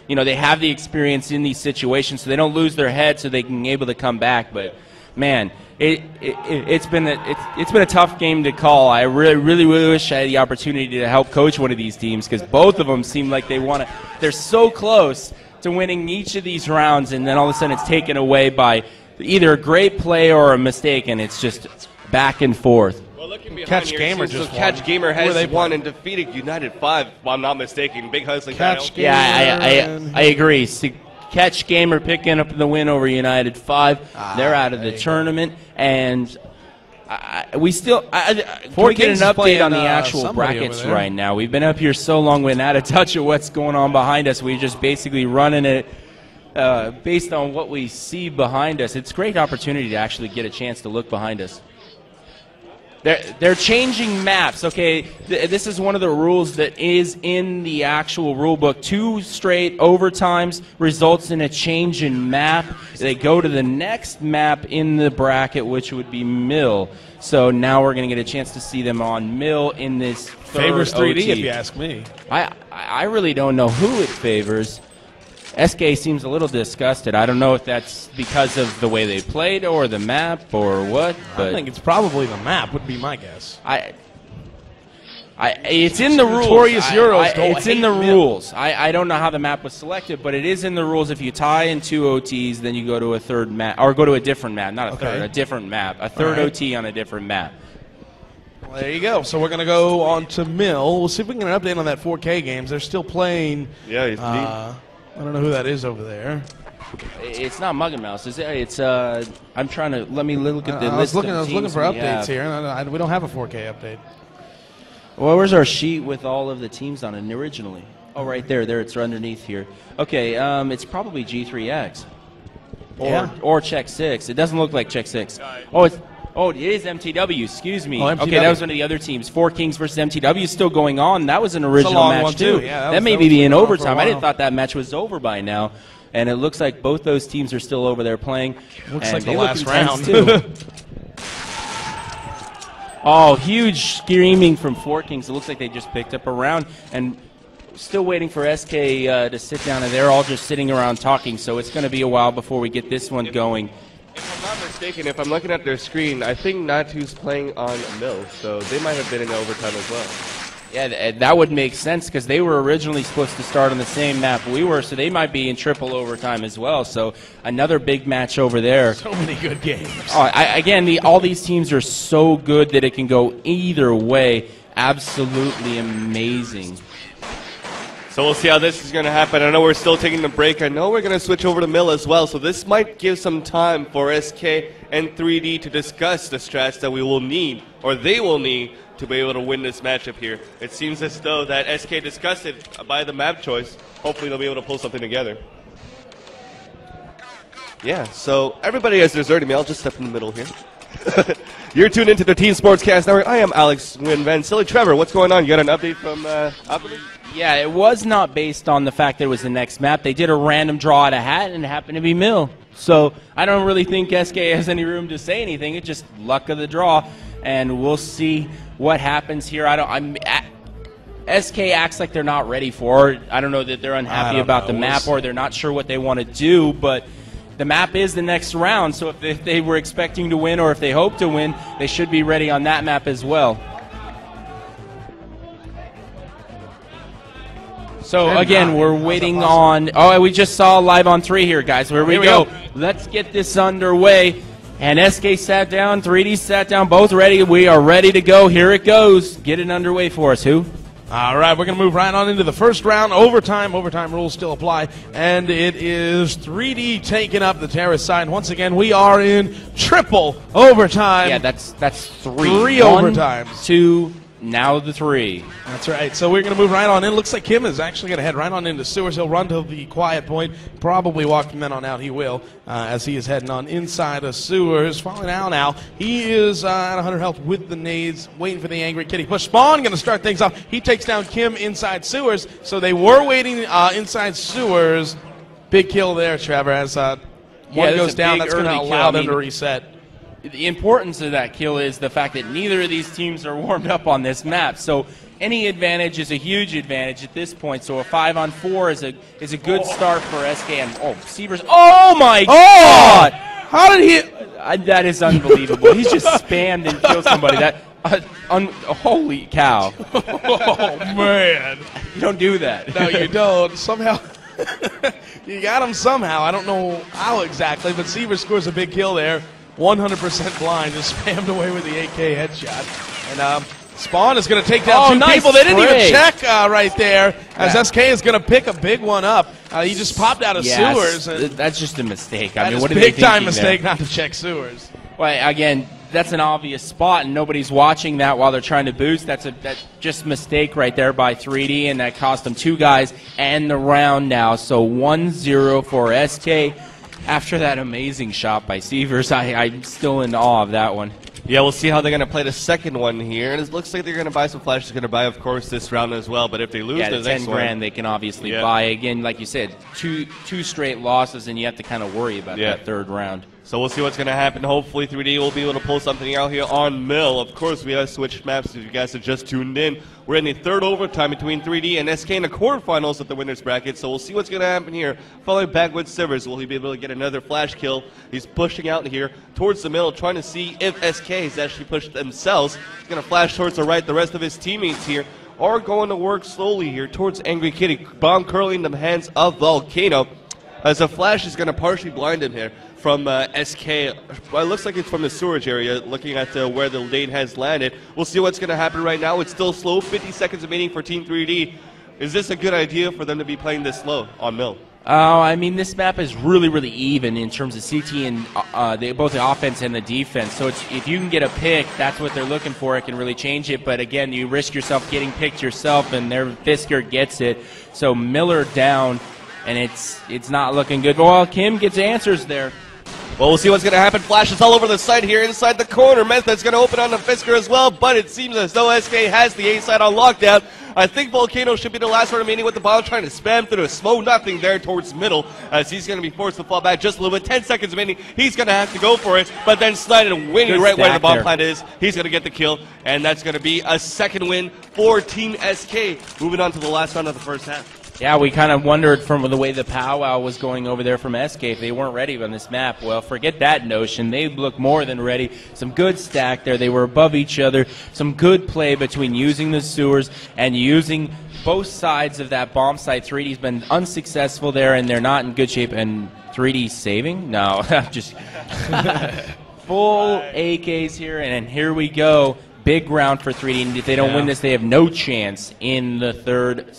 You know, they have the experience in these situations, so they don't lose their head, so they can be able to come back. But man, it's been a tough game to call. I really wish I had the opportunity to help coach one of these teams, because both of them seem like they want to. They're so close to winning each of these rounds, and then all of a sudden it's taken away by either a great play or a mistake, and it's just back and forth. Well, looking behind Catch here, Gamer it seems just so Catch won. Gamer Who are they has won playing? and defeated United 5, if I'm not mistaken. Big hustling Catch battle. Yeah, I agree. Catch Gamer picking up the win over United 5. They're out of the tournament, and we still. Can we get an Kings is update playing, on the actual somebody brackets over there. right now? We've been up here so long, we're out of touch of what's going on behind us. We're just basically running it based on what we see behind us. It's a great opportunity to actually get a chance to look behind us. They're changing maps. Okay, this is one of the rules that is in the actual rule book. 2 straight overtimes results in a change in map. They go to the next map in the bracket, which would be Mill. So now we're going to get a chance to see them on Mill in this third favors 3D, OT. if you ask me. I really don't know who it favors. SK seems a little disgusted. I don't know if that's because of the way they played or the map or what. But I think it's probably the map, would be my guess. It's in the rules. Notorious Euros don't It's in hate the Mill. rules. I don't know how the map was selected, but it is in the rules. If you tie in 2 OTs, then you go to a third map, or go to a different map, not a third, a different map, a third right. OT on a different map. Well, there you go. So we're going to go on to Mill. We'll see if we can get an update on that 4K games. They're still playing. Yeah, he's I don't know who that is over there. It's not Mug and Mouse, is it? It's I'm trying to look at the I list. was looking of for teams updates we have. here. And we don't have a 4K update. Well, where's our sheet with all of the teams on it originally? Oh, right there. There, it's underneath here. Okay, it's probably G3X. Or Check 6. It doesn't look like Check 6. Oh, Oh, it is MTW. Excuse me. Oh, MTW. Okay, that was one of the other teams. Four Kings versus MTW still going on. That was an original long match one, too. Yeah, that may be in overtime. I didn't thought. thought that match was over by now. And it looks like both those teams are still over there playing. Looks and like the they look last intense, round. too. Oh, huge screaming from Four Kings. It looks like they just picked up a round. And still waiting for SK to sit down, and they're all just sitting around talking. So it's going to be a while before we get this one going. If I'm not mistaken, if I'm looking at their screen, I think Natu's playing on Mill, so they might have been in overtime as well. Yeah, that would make sense because they were originally supposed to start on the same map we were, so they might be in triple overtime as well. So another big match over there. So many good games. Oh, again, all these teams are so good that it can go either way. Absolutely amazing. So we'll see how this is going to happen. I know we're still taking the break. I know we're going to switch over to Mill as well, so this might give some time for SK and 3D to discuss the strats that we will need, or they will need, to be able to win this matchup here. It seems as though that SK discussed it by the map choice. Hopefully they'll be able to pull something together. Yeah, so everybody has deserted me. I'll just step in the middle here. You're tuned into the Team Sportscast Network. I am Alex, Nguyen, Vansilli. Trevor, what's going on? You got an update from Alchemy? Yeah, it was not based on the fact that it was the next map. They did a random draw out of hat, and it happened to be Mill. So I don't really think SK has any room to say anything. It's just luck of the draw, and we'll see what happens here. SK acts like they're not ready for it. I don't know that they're unhappy about the map or they're not sure what they want to do, but the map is the next round, so if they were expecting to win or if they hope to win, they should be ready on that map as well. So again, we're waiting on. Oh, we just saw live on 3 here, guys. Here we go. Let's get this underway. And SK sat down, 3D sat down, both ready. We are ready to go. Here it goes. Get it underway for us. Who? All right, we're going to move right on into the first round. Overtime. Overtime rules still apply. And it is 3D taking up the terrace side. Once again, we are in triple overtime. Yeah, that's 3. 3 1, overtimes. 2, now the 3. That's right. So we're going to move right on in. Looks like Kim is actually going to head right on into Sievers. He'll run to the quiet point. Probably walk from then on out. He will, as he is heading on inside of Sievers. Falling out now. He is at 100 health with the nades, waiting for the angry kitty push. Spawn going to start things off. He takes down Kim inside Sievers. So they were waiting inside Sievers. Big kill there, Trevor. As one goes down, that's going to allow them to reset. The importance of that kill is the fact that neither of these teams are warmed up on this map. So any advantage is a huge advantage at this point. So a 5-on-4 is a good start for SK. And Sievers! Oh my God! How did he? That is unbelievable. He's just spammed and killed somebody. Holy cow! Oh man! You don't do that. No, you don't. Somehow. You got him somehow. I don't know how exactly, but Sievers scores a big kill there. 100% blind, just spammed away with the 8K headshot. And Spawn is going to take down 2 people. They didn't even check right there, as SK is going to pick a big one up. He just popped out of Sewers. And that's just a mistake. I mean, what big-time mistake not to check Sewers. Well, again, that's an obvious spot, and nobody's watching that while they're trying to boost. That's just a mistake right there by 3D, and that cost them 2 guys and the round now. So 1-0 for SK. After that amazing shot by Sievers, I'm still in awe of that one. Yeah, we'll see how they're going to play the second one here. And it looks like they're going to buy some flashes. They're going to buy, of course, this round as well. But if they lose the next 10 grand they can obviously buy. Again, like you said, two straight losses, and you have to kind of worry about that third round. So we'll see what's going to happen. Hopefully 3D will be able to pull something out here on Mill. Of course, we have switched maps if you guys have just tuned in. We're in the third overtime between 3D and SK in the quarterfinals of the winners bracket. So we'll see what's going to happen here. Following back with Sievers, will he be able to get another flash kill? He's pushing out here towards the middle, trying to see if SK has actually pushed themselves. He's going to flash towards the right. The rest of his teammates here are going to work slowly here towards Angry Kitty. Bomb curling in the hands of Volcano, as a flash is going to partially blind him here from SK. Well, it looks like it's from the sewage area, looking at where the nade has landed. We'll see what's going to happen right now. It's still slow, 50 seconds remaining for Team 3D. Is this a good idea for them to be playing this slow on Mill? I mean, this map is really, really even in terms of CT and both the offense and the defense. So if you can get a pick, that's what they're looking for. It can really change it. But again, you risk yourself getting picked yourself, and their Fisker gets it. So Miller down, and it's not looking good. Well, Kim gets answers there. Well, we'll see what's going to happen. Flashes all over the side here inside the corner. Method's going to open on the fisker as well, but it seems as though SK has the A side on lockdown. I think Volcano should be the last one remaining with the ball, trying to spam through the smoke. Nothing there towards middle, as he's going to be forced to fall back just a little bit. 10 seconds remaining. He's going to have to go for it, but then Snajdan winning right where the bomb plant is. He's going to get the kill, and that's going to be a second win for Team SK. Moving on to the last round of the first half. Yeah, we kind of wondered from the way the powwow was going over there from SK if they weren't ready on this map. Well, forget that notion. They look more than ready. Some good stack there. They were above each other. Some good play between using the sewers and using both sides of that bomb site. 3D's been unsuccessful there, and they're not in good shape. And 3D saving? No, just full AKs here, and here we go. Big round for 3D, and if they don't win this, they have no chance in the third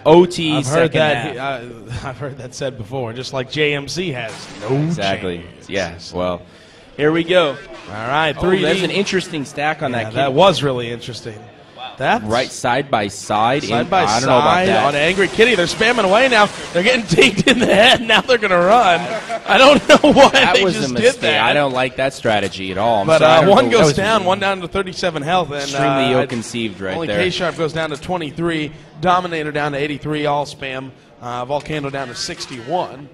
OT I've second heard that. half. I've heard that said before, just like JMC has no Exactly. chance. Yeah. Well, here we go. All right, 3D. Oh, there's an interesting stack on that kid. That was really interesting. That's Right side by side. side by I don't know about side that. on Angry Kitty. They're spamming away now. They're getting dinged in the head. Now they're going to run. I don't know why That they was just a did mistake. that. I don't like that strategy at all. But one goes down, one down. down to 37 health. And, Extremely ill-conceived right only there. Ksharp goes down to 23. Dominator down to 83. All spam. Volcano down to 61.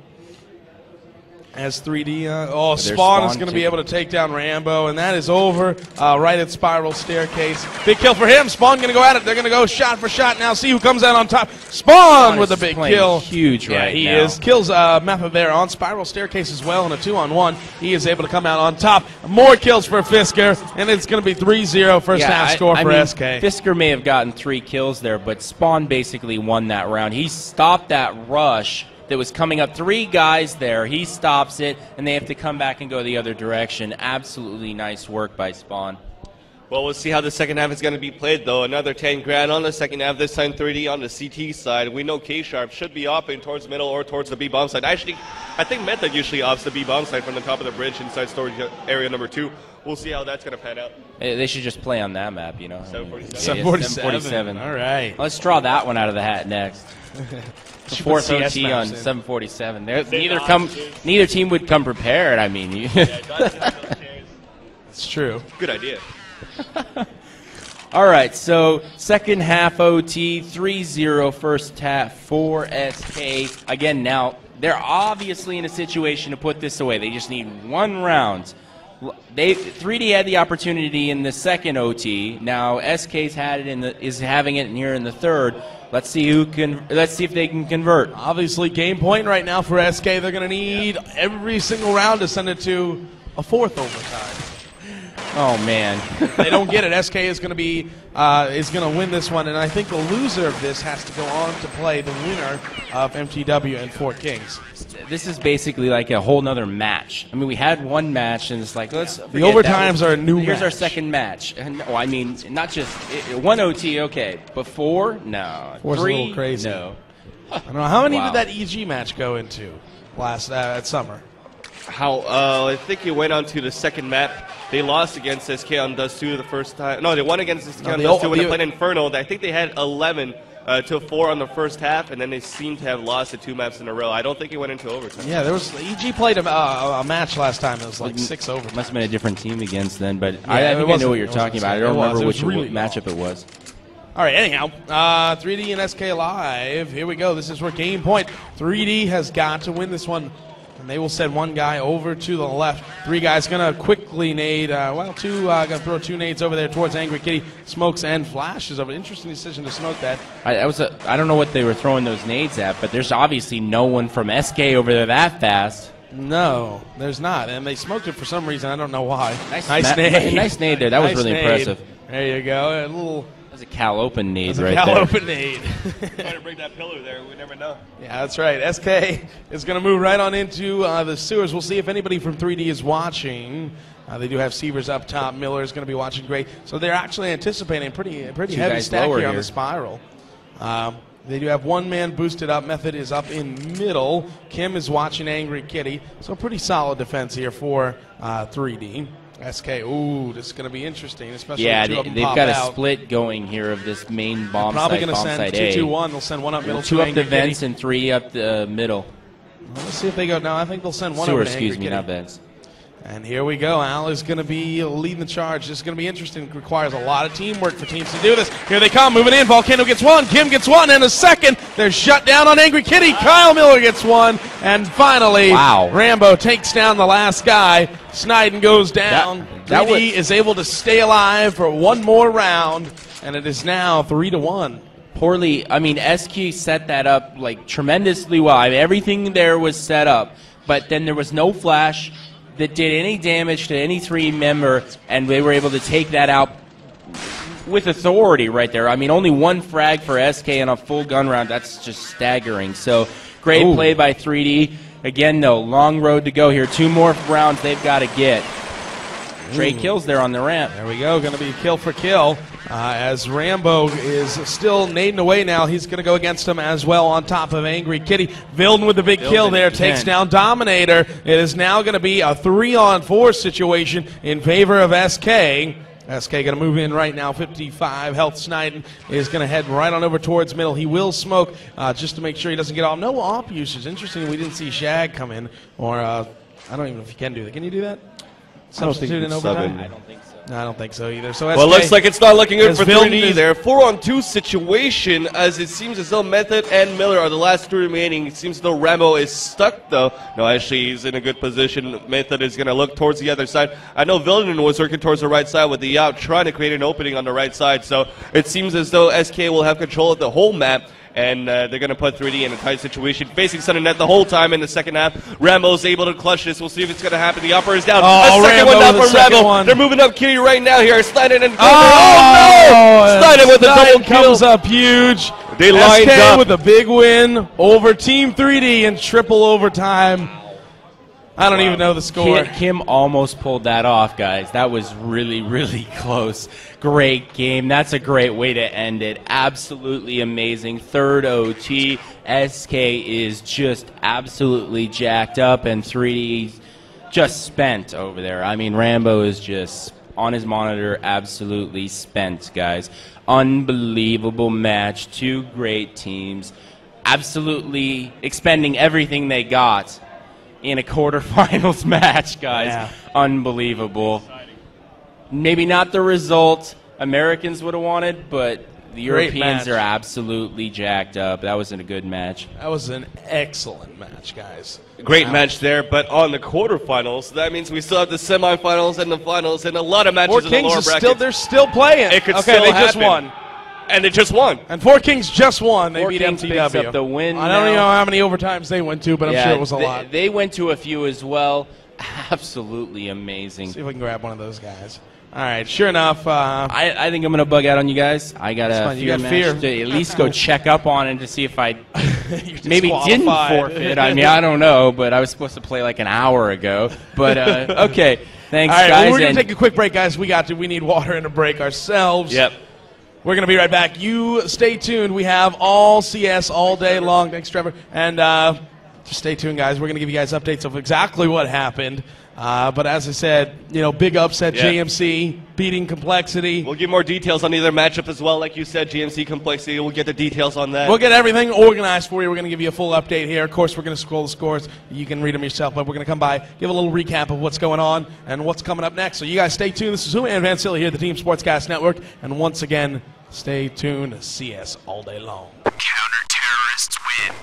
As 3D, Spawn is going to be able to take down Rambo, and that is over right at Spiral Staircase. Big kill for him. Spawn going to go at it. They're going to go shot for shot now. See who comes out on top. Spawn with a big kill. Huge right he now. is. Kills Mappa there on Spiral Staircase as well in a 2-on-1. He is able to come out on top. More kills for Fisker, and it's going to be 3-0 first half score for SK. Fisker may have gotten 3 kills there, but Spawn basically won that round. He stopped that rush that was coming up. 3 guys there. He stops it, and they have to come back and go the other direction. Absolutely nice work by Spawn. Well, we'll see how the second half is going to be played, though. Another 10 grand on the second half, this time 3D on the CT side. We know Ksharp should be opting towards middle or towards the B bomb side. Actually, I think Method usually opts the B bomb side from the top of the bridge inside storage area number 2. We'll see how that's going to pan out. They should just play on that map, you know. 747. All right. Let's draw that one out of the hat next. The fourth CS OT on maps in. 747. Neither team would come prepared. I mean, It's true. Good idea. all right. So second half OT 3-0 first half for SK. Again, now they're obviously in a situation to put this away. They just need 1 round. 3D had the opportunity in the second OT. Now SK's had it is having it here in the third. Let's see if they can convert. Obviously, game point right now for SK. They're going to need every single round to send it to a 4th overtime. Oh man. If they don't get it, SK is going to be win this one, and I think the loser of this has to go on to play the winner of MTW and Fort Kings. This is basically like a whole nother match. I mean, we had 1 match, and it's like The overtimes are a new Here's match. our second match. No, I mean, not just 1 OT, okay. But 4? No. 4's 3? a little crazy. No. I don't know. How many Wow. did that EG match go into last at summer? I think it went on to the second map. They lost against SK on Dust 2 the first time. No, they won against SK on Dust 2 when they played Inferno. I think they had 11 to 4 on the first half, and then they seem to have lost the 2 maps in a row. I don't think it went into overtime. Yeah, there was EG played a match last time. It was like 6 overtime. Must have been a different team against then, but Yeah, I it think I know wasn't- what you're it wasn't talking the about. I same. don't It was. remember It which was really matchup it was. All right, anyhow, 3D and SK live. Here we go. This is where game point. 3D has got to win this one. And they will send 1 guy over to the left. 3 guys going to quickly nade. 2 going to throw 2 nades over there towards Angry Kitty. Smokes and flashes of an interesting decision to smoke that. I don't know what they were throwing those nades at, but there's obviously no one from SK over there that fast. No, there's not. And they smoked it for some reason. I don't know why. Nice nade. Nice nade there. That was Nice really nade. impressive. There you go. A little That was a Cal Open nade That's a right Cal there. Open nade. Trying to break that pillar there. We never know. Yeah, that's right. SK is going to move right on into the sewers. We'll see if anybody from 3D is watching. They do have Sievers up top. Miller is going to be watching great. So they're actually anticipating a pretty heavy guys stack lower here on here. the spiral. They do have 1 man boosted up. Method is up in middle. Kim is watching Angry Kitty. So pretty solid defense here for 3D. SK, ooh, this is going to be interesting, especially Yeah, with 2 of them they've pop got a out. split going here of this main bomb Probably site, going to bomb send site A. 2-2-1. They'll send 1 up middle. 2 to up the Angry vents Kitty. and 3 up the middle. Let's see if they go. No, I think they'll send 1 Sewer, over to Angry excuse me, Kitty. not vents. And here we go. Al is going to be leading the charge. This is going to be interesting. It requires a lot of teamwork for teams to do this. Here they come, moving in. Volcano gets one. Kim gets one. And a second. They're shut down on Angry Kitty. Kyle Miller gets one. And finally, Rambo takes down the last guy. Snajdan goes down. 3D is able to stay alive for one more round. And it is now 3-1. Poorly. I mean, SQ set that up like tremendously well. I mean, everything there was set up. But then there was no flash that did any damage to any 3 member, and they were able to take that out with authority right there. I mean, only 1 frag for SK in a full gun round. That's just staggering. So great play by 3D. Again, though, long road to go here. 2 more rounds they've got to get. Trey kills there on the ramp. There we go. Going to be kill for kill. As Rambo is still nading away now. He's going to go against him as well on top of Angry Kitty. Vilden with the big kill there. Takes down Dominator. It is now going to be a 3-on-4 situation in favor of SK. SK going to move in right now. 55 health. Snajdan is going to head right on over towards middle. He will smoke just to make sure he doesn't get off. No op usage. Interesting we didn't see Shag come in. Or I don't even know if you can do that. Can you do that? Substitute in overtime? I don't think so. No, I don't think so either. So well, it looks like it's not looking good for 3D there. 4-on-2 situation, as it seems as though Method and Miller are the last 2 remaining. It seems as though Rambo is stuck, though. No, actually, he's in a good position. Method is going to look towards the other side. I know Vilden was working towards the right side with the out, trying to create an opening on the right side. So it seems as though SK will have control of the whole map. And they're going to put 3D in a tight situation, facing center net the whole time in the second half. Rambo's able to clutch this. We'll see if it's going to happen. The upper is down. Oh, a second Rambo one down from Rambo. They're moving up Kitty right now here. Snajdan and no! Snajdan with the double kill. Comes up huge. They lined SK up with a big win over Team 3D in triple overtime. I don't even know the score. Kim almost pulled that off, guys. That was really, really close. Great game. That's a great way to end it. Absolutely amazing. 3rd OT. SK is just absolutely jacked up, and 3D just spent over there. I mean, Rambo is just on his monitor, absolutely spent, guys. Unbelievable match. 2 great teams. Absolutely expending everything they got in a quarterfinals match, guys. Yeah. Unbelievable. Maybe not the result Americans would have wanted, but the Europeans are absolutely jacked up. That wasn't a good match. That was an excellent match, guys. Great match there, but on the quarterfinals, that means we still have the semifinals and the finals and a lot of matches in the lower bracket. They're still playing. It could still they happen. just won. And they just won. And 4 Kings just won. They 4 beat Kings picks MTW. up the win. I don't even know how many overtimes they went to, but I'm sure it was a lot. They went to a few as well. Absolutely amazing. See if we can grab one of those guys. All right, sure enough. I think I'm going to bug out on you guys. I got a fear match to at least go check up on it to see if I maybe didn't forfeit. I mean, I don't know, but I was supposed to play like an hour ago. But, okay, thanks, all right, guys. Well, we're going to take a quick break, guys. We need water and a break ourselves. Yep. We're going to be right back. You stay tuned. We have all CS all day long. Thanks, Trevor. And just stay tuned, guys. We're going to give you guys updates of exactly what happened. But as I said, big upset, JMC beating Complexity. We'll give more details on either matchup as well. Like you said, GMC Complexity, we'll get the details on that. We'll get everything organized for you. We're going to give you a full update here. Of course, we're going to scroll the scores. You can read them yourself, but we're going to come by, give a little recap of what's going on and what's coming up next. So you guys stay tuned. This is Nguyen and Vansilli here at the Team Sportscast Network. And once again, stay tuned. CS all day long. Counter-terrorists win.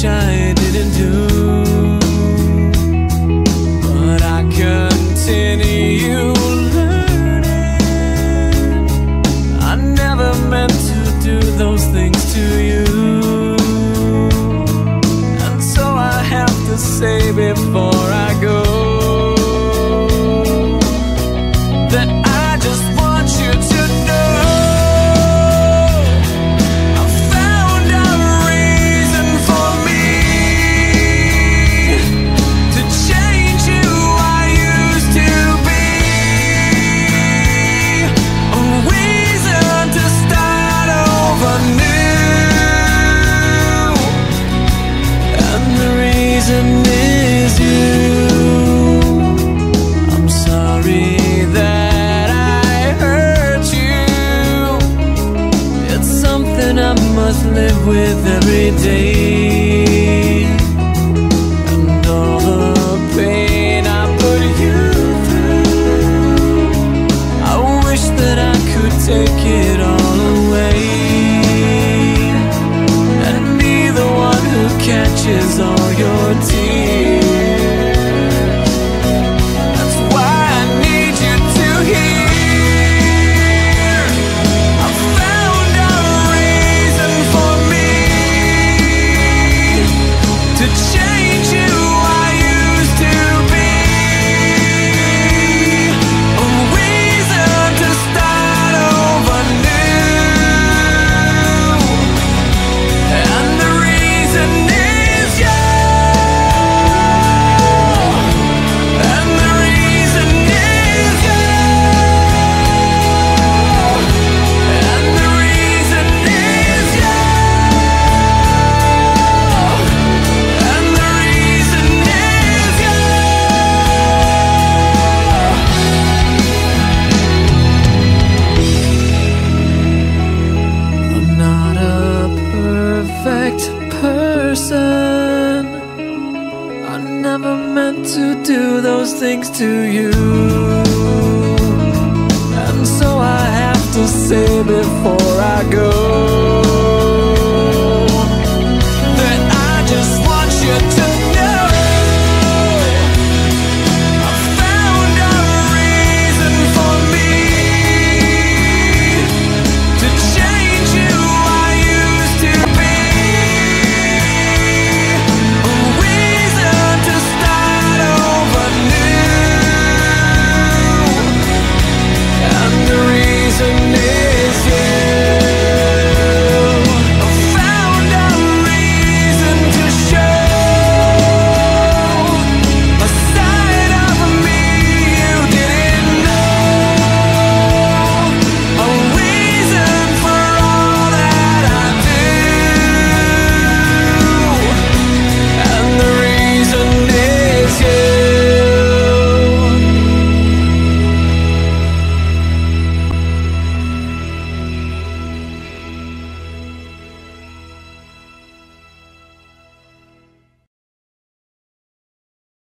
I didn't do, but I continue learning. live with every day, and all the pain I put you through. I wish that I could take it all away and be the one who catches all your tears. That's why I need you to hear. I found a reason for me to change who I used to be. A reason to start over new. And the reason is you. And the reason is you. And the reason is you. And the reason is you. I'm not a perfect person. I never meant to do those things to you. And so I have to say before I go,